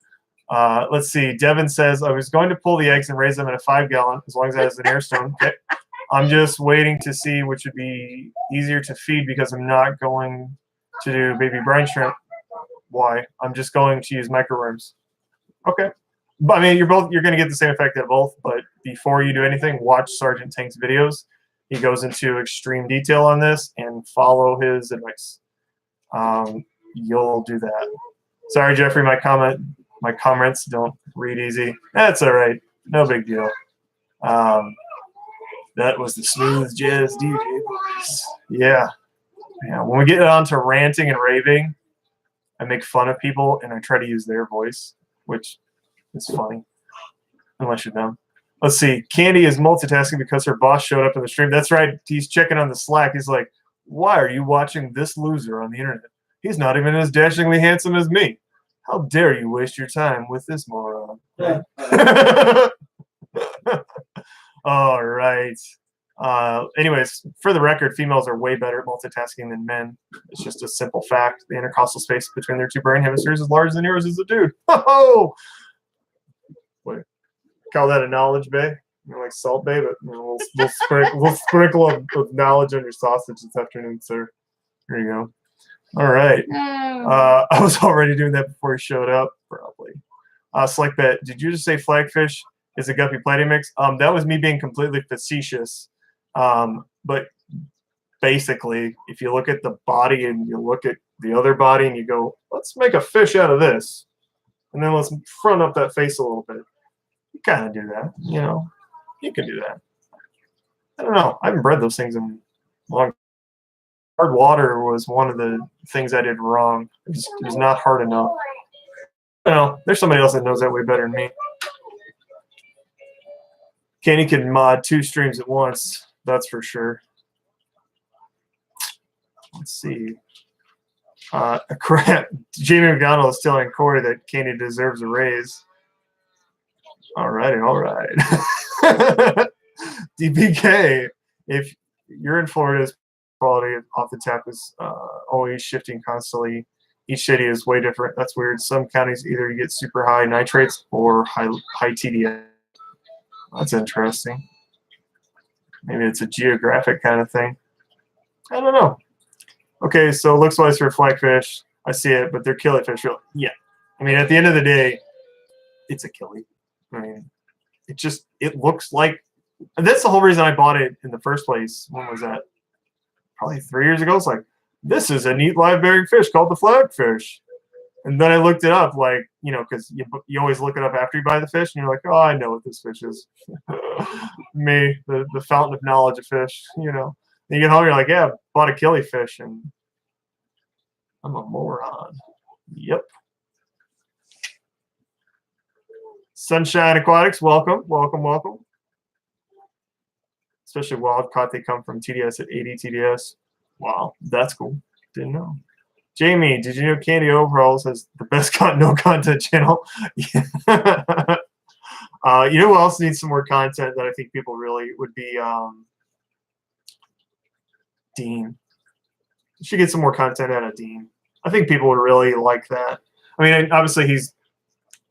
Let's see. Devin says, I was going to pull the eggs and raise them in a 5-gallon as long as that has an air stone. Okay. I'm just waiting to see which would be easier to feed because I'm not going to do baby brine shrimp. Why? I'm just going to use microworms. Okay. But I mean, you're going to get the same effect at both, but before you do anything, watch Sergeant Tank's videos. He goes into extreme detail on this and follow his advice. You'll do that. Sorry, Jeffrey, my comments don't read easy. That's all right. No big deal. That was the smooth jazz DJ voice. Yeah. When we get on to ranting and raving, I make fun of people and I try to use their voice, which is funny, unless you're dumb. Let's see. Candy is multitasking because her boss showed up in the stream. That's right. He's checking on the Slack. He's like, why are you watching this loser on the internet? He's not even as dashingly handsome as me. How dare you waste your time with this moron? All right. Anyways, for the record, females are way better at multitasking than men. It's just a simple fact. The intercostal space between their two brain hemispheres is larger than yours as a dude. Oh! Wait. Call that a knowledge bay? Like Salt Bay, but we'll sprinkle of knowledge on your sausage this afternoon, sir. There you go. All right. I was already doing that before he showed up, probably. Slick Bet, did you just say flagfish is a guppy platy mix? That was me being completely facetious. But basically, if you look at the body and you look at the other body and you go, let's make a fish out of this, and then let's front up that face a little bit. You kind of do that, you know. You can do that. I don't know. I haven't bred those things in a long. Hard water was one of the things I did wrong. It was not hard enough. Well, there's somebody else that knows that way better than me. Kenny can mod 2 streams at once. That's for sure. Let's see. Jamie McDonald is telling Corey that Kenny deserves a raise. All right. DPK, if you're in Florida, quality off the tap is always shifting constantly. Each city is way different. That's weird. Some counties either you get super high nitrates or high TDS. That's interesting. Maybe it's a geographic kind of thing. I don't know. Okay, so looks wise for flagfish. I see it, but they're killifish. Yeah. I mean, at the end of the day, it's a killie. I mean, it looks like, and that's the whole reason I bought it in the first place. When was that? Probably 3 years ago. It's like, this is a neat live bearing fish called the flagfish. And then I looked it up, like, you know, because you always look it up after you buy the fish, and you're like, oh, I know what this fish is. Me, the fountain of knowledge of fish, you know. And you get home, you're like, yeah, I bought a killifish, and I'm a moron. Yep. Sunshine Aquatics, welcome. Especially wild caught, they come from TDS at 80 TDS. Wow, that's cool. Didn't know. Jamie, did you know Candy Overalls has the best no content channel? You know who else needs some more content that I think people really would be Dean. You should get some more content out of Dean. I think people would really like that. I mean, obviously he's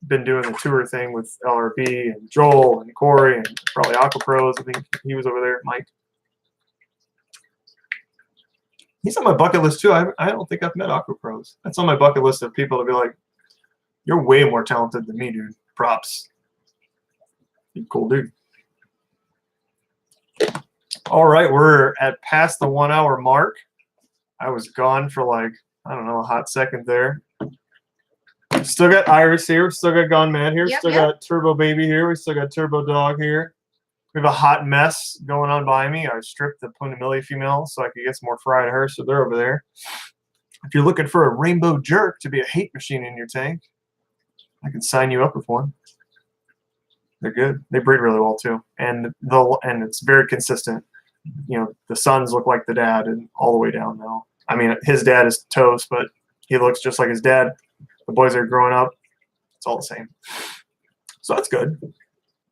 been doing the tour thing with LRB and Joel and Corey and probably Aqua Pros. I think he was over there, Mike. He's on my bucket list too. I don't think I've met Aqua Pros. That's on my bucket list of people to be like, you're way more talented than me, dude. Props. You're a cool dude. All right, we're at past the 1 hour mark. I was gone for like, I don't know, a hot second there. Still got Iris here. Still got Gone Mad here. Yep, still got Turbo Baby here. We still got Turbo Dog here. We have a hot mess going on by me. I stripped the Punamilli female so I could get some more fry to her, so they're over there. If you're looking for a rainbow jerk to be a hate machine in your tank, I can sign you up with one. They're good. They breed really well too, and it's very consistent. You know, the sons look like the dad, and all the way down now. I mean, his dad is toast, but he looks just like his dad. The boys are growing up. It's all the same. So that's good.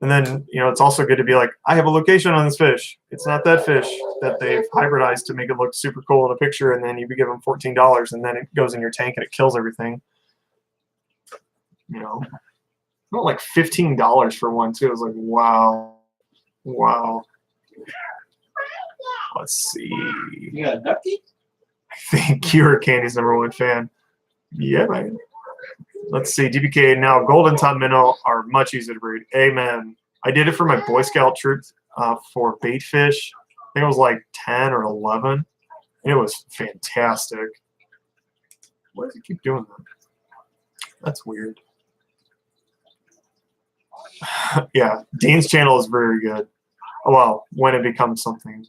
And then, you know, it's also good to be like, I have a location on this fish. It's not that fish that they've hybridized to make it look super cool in a picture, and then you give them $14, and then it goes in your tank and it kills everything. You know, not like $15 for one too. I was like, wow. Let's see. You got a ducky? I think you're Candy's #1 fan. Yeah, man. Let's see. DPK now. Golden top minnow are much easier to breed. Amen. I did it for my Boy Scout troop for bait fish. I think it was like 10 or 11. And it was fantastic. Why does it keep doing that? That's weird. Yeah, Dean's channel is very good. Oh, well, when it becomes something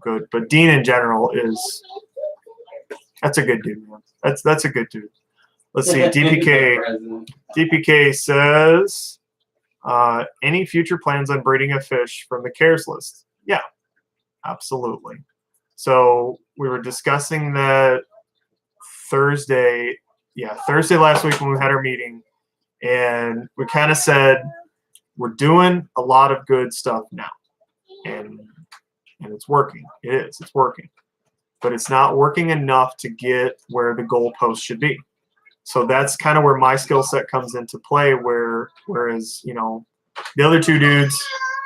good. But Dean in general that's a good dude, man. That's a good dude. Let's see. DPK says, any future plans on breeding a fish from the cares list? Yeah, absolutely. So we were discussing that Thursday. Yeah, Thursday last week when we had our meeting, and we kind of said we're doing a lot of good stuff now, and it's working. It is. It's working, but it's not working enough to get where the goalpost should be. So that's kind of where my skill set comes into play, whereas, you know, the other two dudes,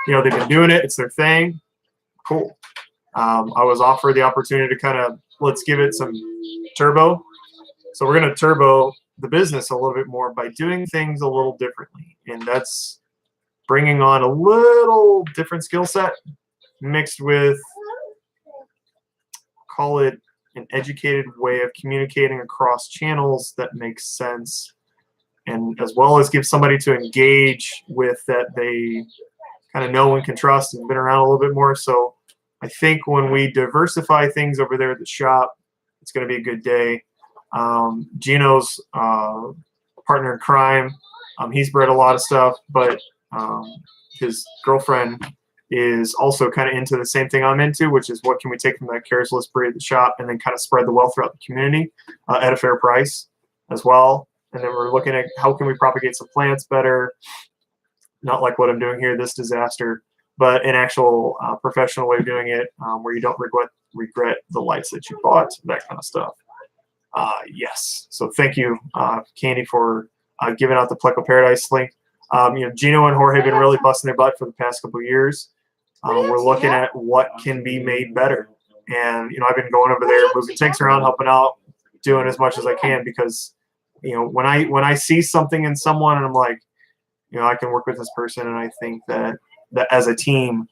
you know, they've been doing it. It's their thing. Cool. I was offered the opportunity to kind of, let's give it some turbo. So we're going to turbo the business a little bit more by doing things a little differently. And that's bringing on a little different skill set mixed with, call it, an educated way of communicating across channels that makes sense, and as well as give somebody to engage with that they kind of know and can trust and been around a little bit more. So I think when we diversify things over there at the shop, it's going to be a good day. Gino's partner in crime, he's bred a lot of stuff, but his girlfriend is also kind of into the same thing I'm into, which is what can we take from that carousel breed at the shop and then kind of spread the wealth throughout the community at a fair price as well. And then we're looking at how can we propagate some plants better, not like what I'm doing here, this disaster, but an actual professional way of doing it where you don't regret the lights that you bought, that kind of stuff. Yes. So thank you, Candy, for giving out the Pleco Paradise link. Gino and Jorge have been really busting their butt for the past couple of years. We're looking at what can be made better. And, I've been going over there, moving tanks around, helping out, doing as much as I can because, when I see something in someone and I'm like, I can work with this person, and I think that as a team,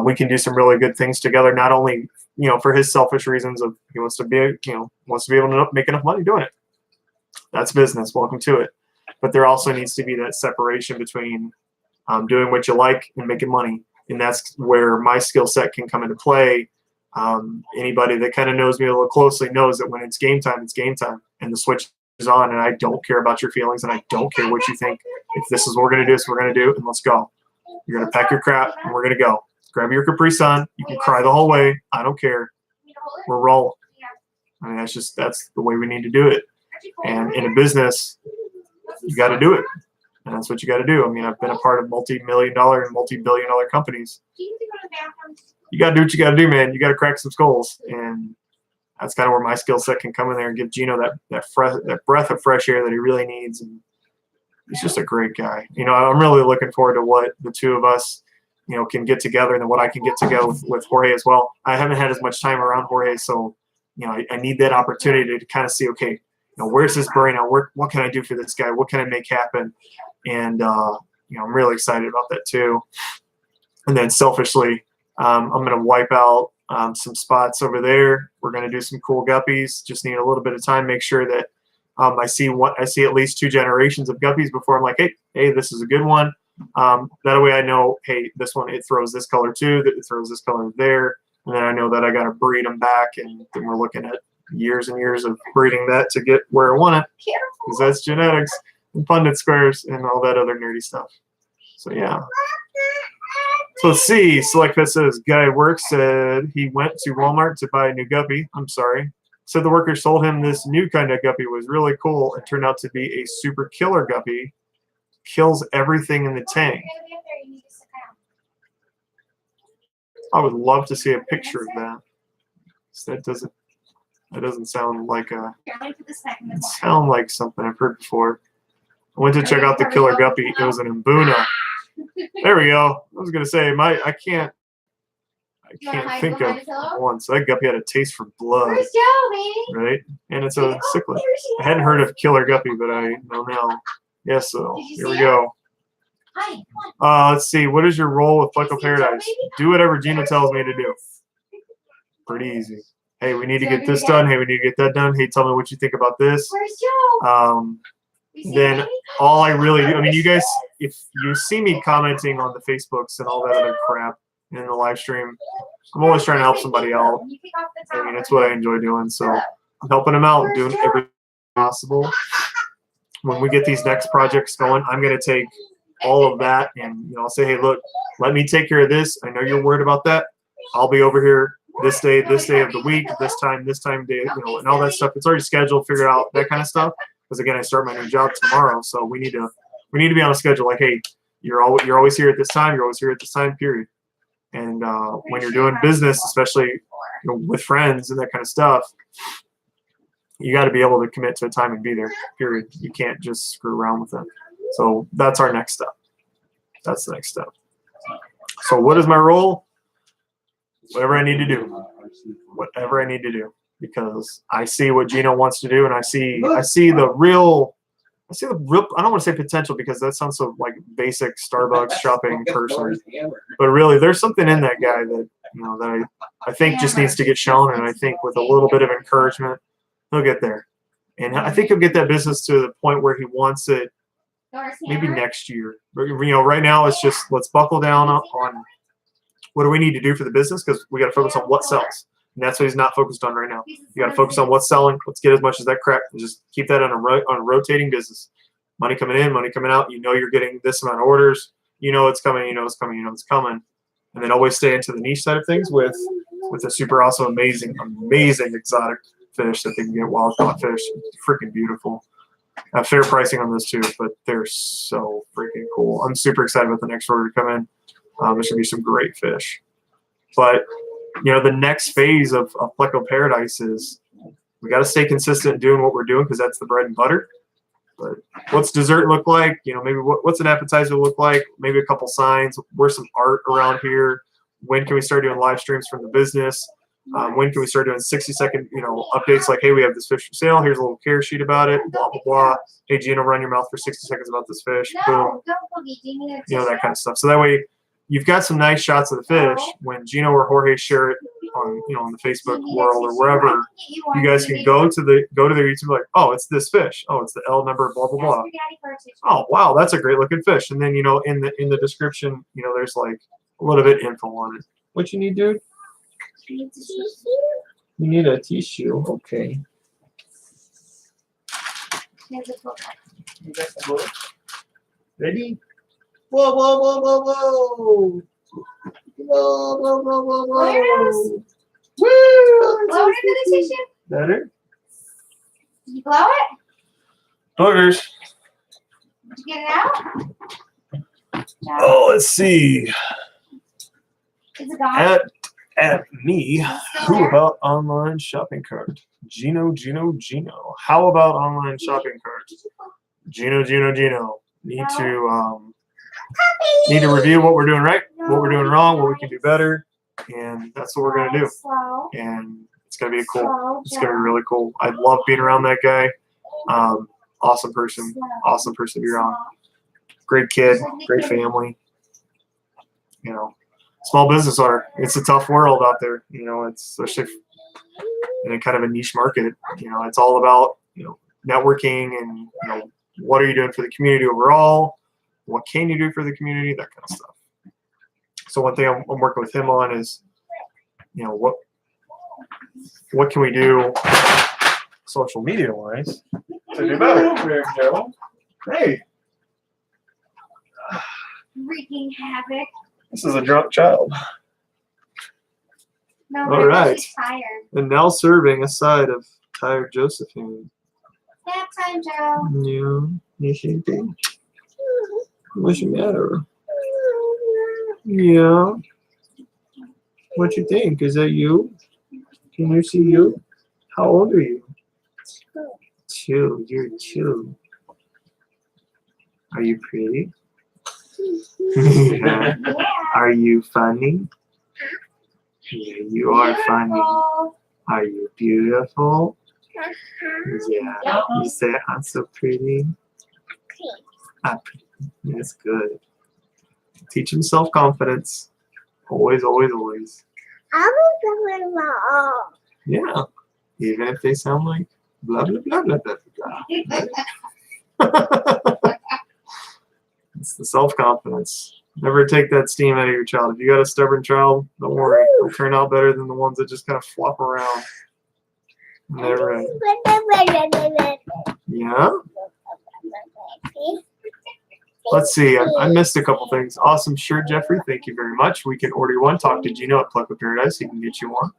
we can do some really good things together. Not only, for his selfish reasons of he wants to be able to make enough money doing it. That's business. Welcome to it. But there also needs to be that separation between doing what you like and making money, and that's where my skill set can come into play. Anybody that kind of knows me a little closely knows that when it's game time, and the switch is on, and I don't care about your feelings, and I don't care what you think. If this is what we're going to do, it's what we're going to do, and let's go. You're going to pack your crap, and we're going to go. Grab your Capri Sun. You can cry the whole way. I don't care. We're rolling. I mean, that's the way we need to do it. And in a business, you got to do it. And that's what you got to do. I mean, I've been a part of multi-million-dollar and multi-billion-dollar companies. You got to do what you got to do, man. You got to crack some skulls. And that's kind of where my skill set can come in there and give Gino that breath of fresh air that he really needs. And he's just a great guy. I'm really looking forward to what the two of us, can get together, and then what I can get together with Jorge as well. I haven't had as much time around Jorge, so I need that opportunity to kind of see, okay, where's this brain out? What can I do for this guy? What can I make happen? And I'm really excited about that too. And then selfishly, I'm going to wipe out some spots over there. We're going to do some cool guppies. Just need a little bit of time. Make sure that I see at least 2 generations of guppies before I'm like, hey, this is a good one. That way I know, hey, this one, it throws this color too, that it throws this color there. And then I know that I got to breed them back. And then we're looking at years and years of breeding that to get where I want it. Because that's genetics and Punnett squares and all that other nerdy stuff. So, yeah. So let's see. SelectPet says, guy at work said he went to Walmart to buy a new guppy. I'm sorry. Said the workers told him this new kind of guppy was really cool and turned out to be a super killer guppy. Kills everything in the tank. I would love to see a picture of that. So that doesn't sound like something I've heard before. I went to check out the killer guppy. It was an Mbuna. There we go. I was gonna say I can't think of one. So that guppy had a taste for blood, right? And it's a cichlid. I hadn't heard of killer guppy, but I know now. Yes, so here we go. Let's see. What is your role with Pleco Paradise? Do whatever Gina tells me to do. Pretty easy. Hey, we need to get this done. Hey, we need to get that done. Hey, tell me what you think about this. Then all I really do, I mean, you guys, if you see me commenting on the Facebooks and all that other crap in the live stream, I'm always trying to help somebody out. I mean, it's what I enjoy doing. So I'm helping them out, doing everything possible. When we get these next projects going, I'm going to take all of that and, I'll say, hey, look, let me take care of this. I know you're worried about that. I'll be over here this day of the week, this time day, and all that stuff. It's already scheduled, figured out, that kind of stuff. Because again, I start my new job tomorrow, so we need to be on a schedule. Like, hey, you're always here at this time. You're always here at this time. Period. And when you're doing business, especially with friends and that kind of stuff, you got to be able to commit to a time and be there. Period. You can't just screw around with them. So that's our next step. That's the next step. So what is my role? Whatever I need to do. Whatever I need to do. Because I see what Gino wants to do, and I see the real. I don't want to say potential because that sounds so like basic Starbucks shopping person. But really, there's something in that guy that that I think just needs to get shown, and I think with a little bit of encouragement, he'll get there. And I think he'll get that business to the point where he wants it maybe next year. Right now it's just let's buckle down on what do we need to do for the business? Because we got to focus on what sells. And that's what he's not focused on right now. You got to focus on what's selling. Let's get as much as that crap and just keep that on a rotating business. Money coming in, money coming out. You know you're getting this amount of orders. You know it's coming. You know it's coming. You know it's coming. And then always stay into the niche side of things with a super awesome, amazing exotic fish that they can get, wild caught fish. Freaking beautiful. Fair pricing on those too, but they're so freaking cool. I'm super excited about the next order to come in. There's gonna be some great fish. But the next phase of Pleco Paradise is we got to stay consistent in doing what we're doing because that's the bread and butter. But what's dessert look like? Maybe what's an appetizer look like? Maybe a couple signs. Where's some art around here? When can we start doing live streams from the business? When can we start doing 60-second, updates like, hey, we have this fish for sale. Here's a little care sheet about it. Blah blah blah. Hey, Gino, run your mouth for 60 seconds about this fish. Boom. That kind of stuff. So that way, you've got some nice shots of the fish. When Gino or Jorge share it on, on the Facebook world or wherever, you guys can go to their YouTube like, oh, it's this fish. Oh, it's the L number, blah blah blah. Oh, wow, that's a great looking fish. And then in the description, there's like a little bit info on it. What you need, dude? You need a tissue. Okay. Ready? Whoa, whoa, whoa, whoa, whoa. Whoa, whoa, whoa, whoa, whoa. Woo! Blow it into the tissue. Better? Did you blow it? Boogers. Did you get it out? No. Oh, let's see. Is it gone? At me. Who about online shopping cart? Gino. How about online shopping cart? Gino. Need to review what we're doing right, what we're doing wrong, what we can do better, and that's what we're gonna do. And it's gonna be cool. It's gonna be really cool. I love being around that guy. Awesome person to be around. Great kid, great family. Small business owner. It's a tough world out there. It's especially in a kind of a niche market. It's all about networking and what are you doing for the community overall? What can you do for the community? That kind of stuff. So one thing I'm working with him on is, what can we do social media wise to do better? There you go. Hey. Wreaking havoc. This is a drunk child. No, All right. she's tired. And now serving a side of tired Josephine. Nap time, Joe. Yeah. Yes, you do. What's the matter? Yeah. What you think? Is that you? Can you see you? How old are you? 2. You're 2. Are you pretty? Yeah. Are you funny? Yeah, you are funny. Are you beautiful? Yeah. You say I'm so pretty. I'm pretty. That's good. Teach him self-confidence. Always, always, always. Yeah. Even if they sound like blah, blah, blah, blah, blah, blah. It's the self-confidence. Never take that steam out of your child. If you got a stubborn child, don't worry. It'll turn out better than the ones that just kind of flop around. Never. Yeah. Let's see. I missed a couple things. Awesome shirt, Jeffrey. Thank you very much. We can order you one. Talk to Gino at Pleco Paradise. He can get you one.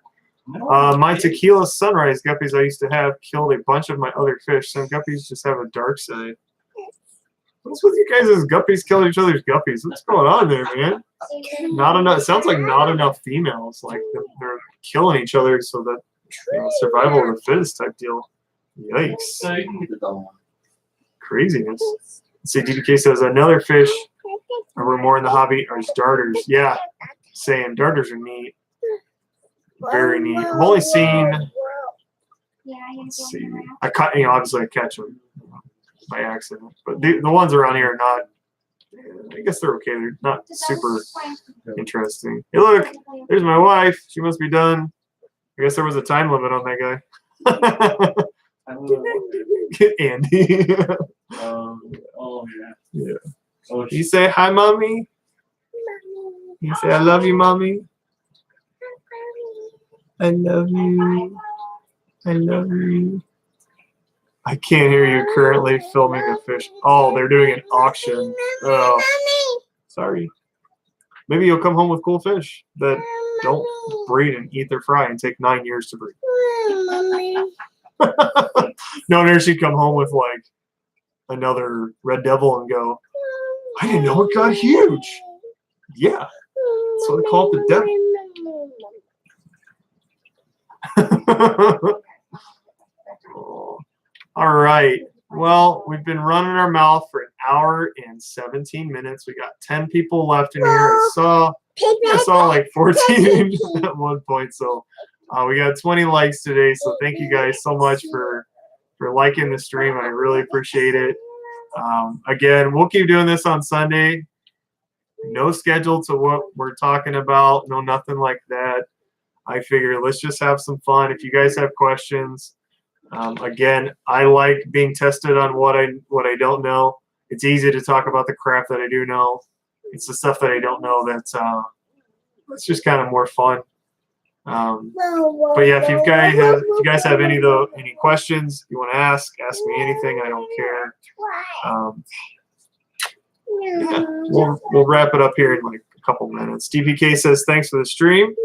My tequila sunrise guppies I used to have killed a bunch of my other fish. Some guppies just have a dark side. What's with you guys as guppies killing each other's guppies? What's going on there, man? Not enough. It sounds like not enough females. Like they're killing each other so that survival of the fittest type deal. Yikes. So you can get the double one. Craziness. Let's see, DBK says another fish. Or we're more in the hobby are darters. Yeah, same. Darters are neat. Very neat. I've only seen. Let's see. I cut. Obviously I catch them by accident, but the ones around here are not. I guess they're okay. They're not super interesting. Hey, look, there's my wife. She must be done. I guess there was a time limit on that guy. Andy. Oh yeah. Yeah. Oh, You say hi, mommy. You say, I love you, mommy. I love you. I love you. I can't hear you currently filming a fish. Oh, they're doing an auction. Oh, sorry. Maybe you'll come home with cool fish that don't breed and eat their fry and take 9 years to breed. No, nurse, she'd come home with like another red devil and go, I didn't know it got huge. Yeah, that's what they call it, the devil. All right. Well, we've been running our mouth for 1 hour and 17 minutes. We got 10 people left in here. I saw like 14 at one point. So we got 20 likes today. So thank you guys so much for liking the stream. I really appreciate it. Again, we'll keep doing this on Sunday. No schedule to what we're talking about. No, nothing like that. I figure let's just have some fun. If you guys have questions, again, I like being tested on what I don't know. It's easy to talk about the crap that I do know. It's the stuff that I don't know that's it's just kind of more fun. But yeah, if you guys have any questions you want to ask me anything. I don't care. Yeah, we'll wrap it up here in like a couple minutes. DPK says thanks for the stream.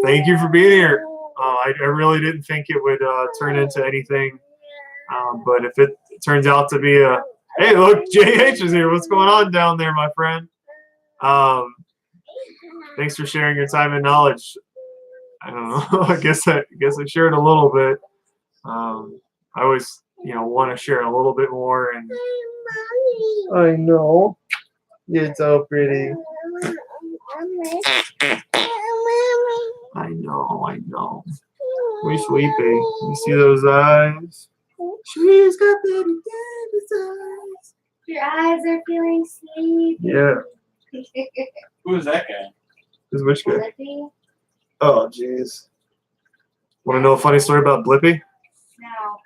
Thank you for being here. I really didn't think it would turn into anything, but if it turns out to be a hey, look, JH is here. What's going on down there, my friend? Thanks for sharing your time and knowledge. I don't know. I guess I shared a little bit. I always want to share a little bit more, and I know you're so pretty. I know. We sleepy. You see those eyes? She's got baby daddy's eyes. Your eyes are feeling sleepy. Yeah. Who is that guy? Who's which guy? Blippi? Oh, jeez. Want to know a funny story about Blippi? No.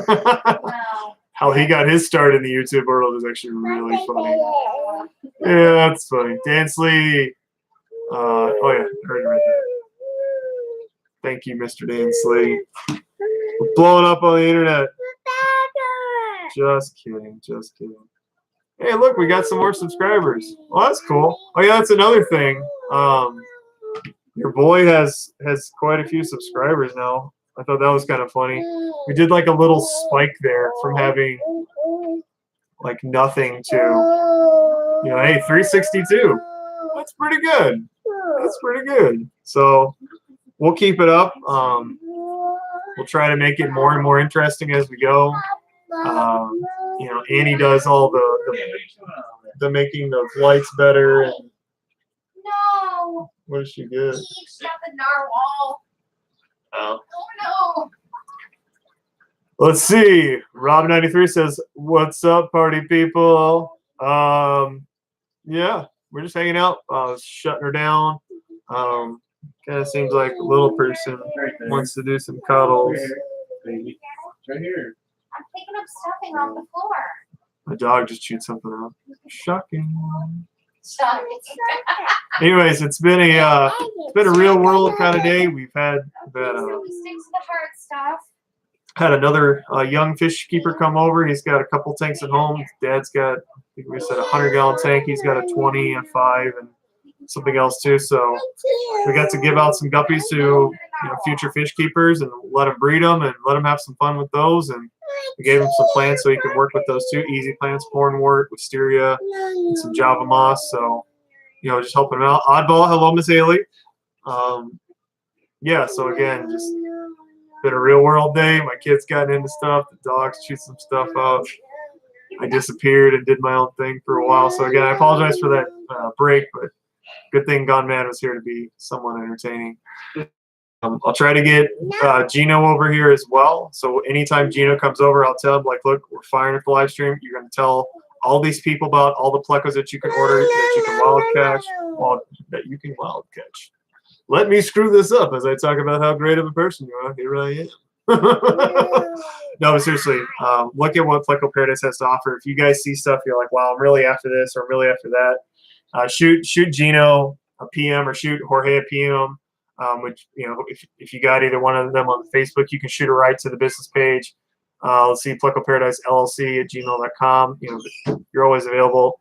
No. How he got his start in the YouTube world is actually really funny. Yeah, that's funny. Dansley. Oh yeah, I heard it right there. Thank you, Mr. Dansley. We're blowing up on the internet. Just kidding. Hey, look, we got some more subscribers. Well, that's cool. Oh yeah, that's another thing. Your boy has quite a few subscribers now. I thought that was kind of funny. We did like a little spike there from having like nothing to, hey, 362. That's pretty good. So we'll keep it up. We'll try to make it more and more interesting as we go. Annie does all the making the lights better. And No. what does she get? He shot the narwhal. Oh. Oh no. Let's see. Rob93 says, "What's up, party people?" Yeah, we're just hanging out, shutting her down. Kind of seems like a little person wants to do some cuddles. Baby. Right here. I'm picking up stuffing off the floor. My dog just chewed something up. Shocking. Stop. Anyways, it's been a real world kind of day. We've had So we stick to the hard stuff. had another young fish keeper come over. He's got a couple tanks at home. His dad's got, I think we said, a 100-gallon tank. He's got a 20 and 5 and something else too. So we got to give out some guppies to future fish keepers and let them breed them and let them have some fun with those. And we gave him some plants so he could work with those too. Easy plants, cornwort, wisteria, and some Java moss. So, just helping him out. Oddball, hello, Miss Haley. Yeah, so again, just been a real world day. My kids got into stuff. The dogs chewed some stuff up. I disappeared and did my own thing for a while. So again, I apologize for that break, but good thing Gone Mad was here to be somewhat entertaining. I'll try to get Gino over here as well. So anytime Gino comes over, I'll tell him, like, look, we're firing up the live stream. You're going to tell all these people about all the plecos that you can order, that you can wild catch. Let me screw this up as I talk about how great of a person you are. Here I am. No, but seriously, look at what Pleco Paradise has to offer. If you guys see stuff, you're like, wow, I'm really after this or I'm really after that. Shoot Gino a PM or shoot Jorge a PM. Which, you know, if you got either one of them on Facebook, you can shoot it right to the business page. Let's see, Pleco Paradise LLC at gmail.com. You know, you're always available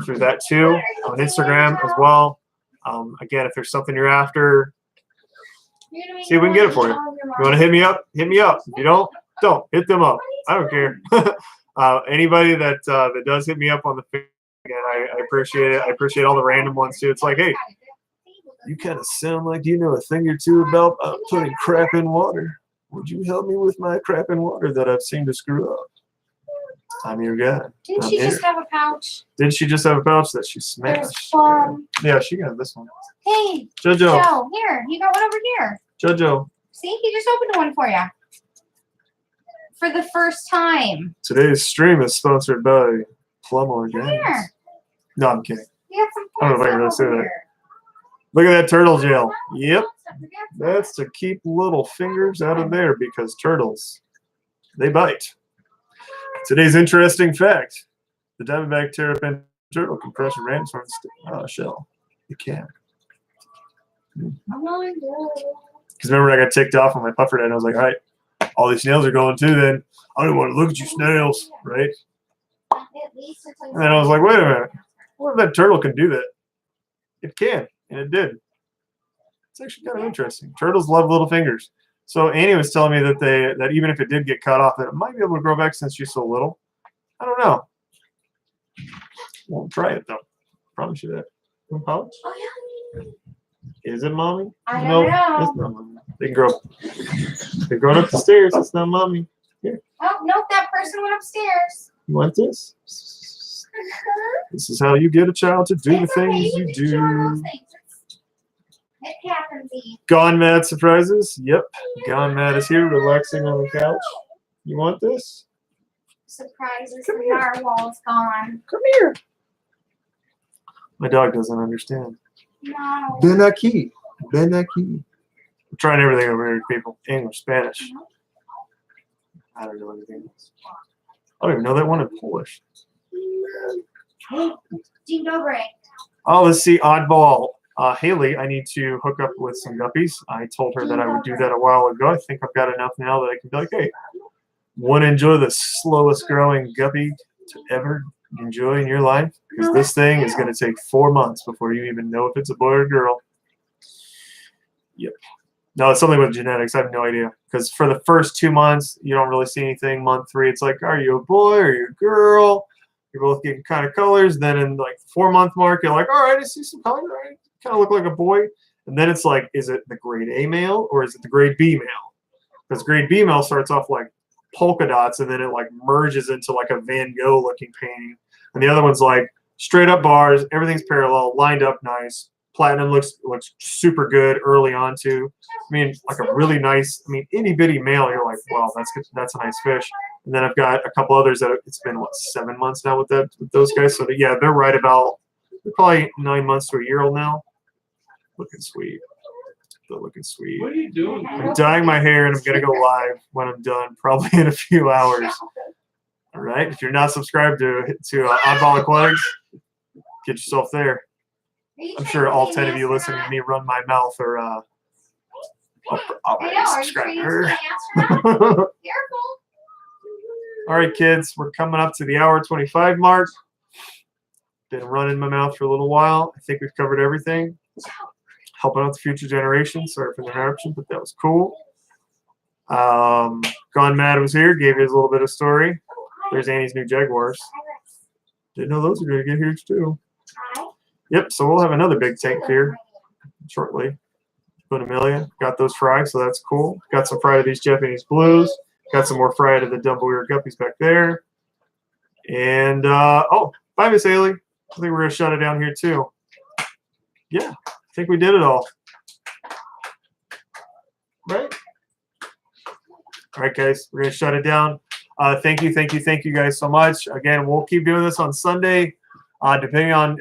through that too. On Instagram as well. Again, if there's something you're after, see if we can get it for you. You want to hit me up? Hit me up. If you don't hit them up. I don't care. Anybody that does hit me up on the Facebook, again, I appreciate it. I appreciate all the random ones too. It's like, hey, you kind of sound like you know a thing or two about putting crap in water. Would you help me with my crap in water that I've seen to screw up? I'm your guy. Didn't I'm she here. just have a pouch? Did she just have a pouch that she There's smashed? some. Yeah, she got this one. Hey, Jojo. Joe, here. You got one over here. Jojo. See, he just opened one for you. For the first time. Today's stream is sponsored by Plum Come Organics. here. No, I'm kidding. We got some I don't know if I can really fun stuff say over that. here. Look at that turtle gel. Yep. Forget That's to keep little fingers out of there because turtles, they bite. Today's interesting fact. The diamondback terrapin turtle can crush a rainstorm shell. It can. Because remember I got ticked off on my puffer and I was like, all right, all these snails are going too then. I don't want to look at you snails, right? And then I was like, wait a minute. What if that turtle can do that? It can, and it did. It's actually kind of interesting. Turtles love little fingers. So Annie was telling me that even if it did get cut off, that it might be able to grow back since she's so little. I don't know. Won't try it though. Probably should have. Pouch? Is it mommy? I No, don't know. it's not mommy. They can grow. They're going up the stairs. It's not mommy. Here, Oh, nope, that person went upstairs. you want this? This is how you get a child to do the It's okay, things you can show those do. things. It happens. Gone Mad surprises. Yep. Gone Mad is here, relaxing on the couch. You want this? Surprises. Come The here. narwhal's gone. Come here. My dog doesn't understand. No. Ben aquí. Ben aquí. I'm trying everything over here, people. English, Spanish. I don't know anything else. I don't even know that one in Polish. Dzień dobry. Oh, let's see. Oddball. Haley, I need to hook up with some guppies. I told her that I would do that a while ago. I think I've got enough now that I can be like, hey, want to enjoy the slowest growing guppy to ever enjoy in your life? Because this thing is going to take 4 months before you even know if it's a boy or a girl. Yep. No, it's something with genetics. I have no idea. Because for the first 2 months, you don't really see anything. Month 3, it's like, are you a boy or are you a girl? You're both getting kind of colors. Then in like the 4-month mark, you're like, all right, I see some color. All right, kind of look like a boy. And then it's like, is it the grade A male or is it the grade B male? Because grade B male starts off like polka dots and then it like merges into like a Van Gogh looking painting. And the other one's like straight up bars. Everything's parallel, lined up nice. Platinum looks super good early on too. I mean, like a really nice, itty bitty male. You're like, wow, that's a nice fish. And then I've got a couple others that it's been 7 months now with those guys. So yeah, they're right about, they're probably 9 months to a year old now. Looking sweet. They're looking sweet. What are you doing? I'm dyeing my hair and I'm gonna go live when I'm done, probably in a few hours. All right. If you're not subscribed to Oddball Aquatics, get yourself there. I'm sure all 10 of you listening to me run my mouth are already subscribed. Careful. All right, kids, we're coming up to the hour 25 mark. Been running my mouth for a little while. I think we've covered everything. Helping out the future generation. Sorry for the interruption, but that was cool. Gone Mad was here, gave you his little bit of story. There's Annie's new Jaguars. Didn't know those were going to get huge too. Yep, so we'll have another big tank here shortly. Put Amelia. Got those fried, so that's cool. Got some fried of these Japanese blues. Got some more fried of the double ear guppies back there. And, oh, bye, Miss Haley. I think we're going to shut it down here too. Yeah, I think we did it all. Right? All right, guys, we're going to shut it down. Thank you guys so much. Again, we'll keep doing this on Sunday, depending on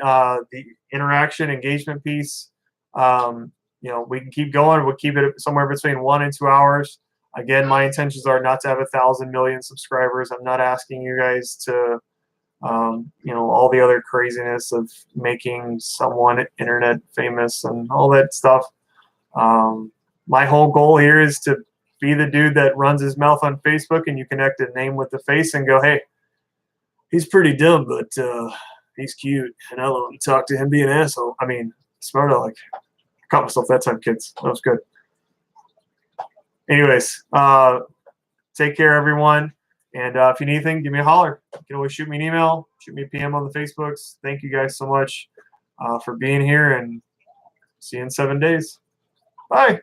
the interaction engagement piece. You know, we can keep going. We'll keep it somewhere between 1 and 2 hours. Again, my intentions are not to have 1,000 million subscribers. I'm not asking you guys to all the other craziness of making someone internet famous and all that stuff. My whole goal here is to be the dude that runs his mouth on Facebook and you connect a name with the face and go, hey, he's pretty dumb, but he's cute. And I love to talk to him, be an asshole. I mean, smart aleck. I caught myself that time, kids. That was good. Anyways, take care, everyone. And if you need anything, give me a holler. You can always shoot me an email, shoot me a PM on the Facebooks. Thank you guys so much for being here, and see you in 7 days. Bye.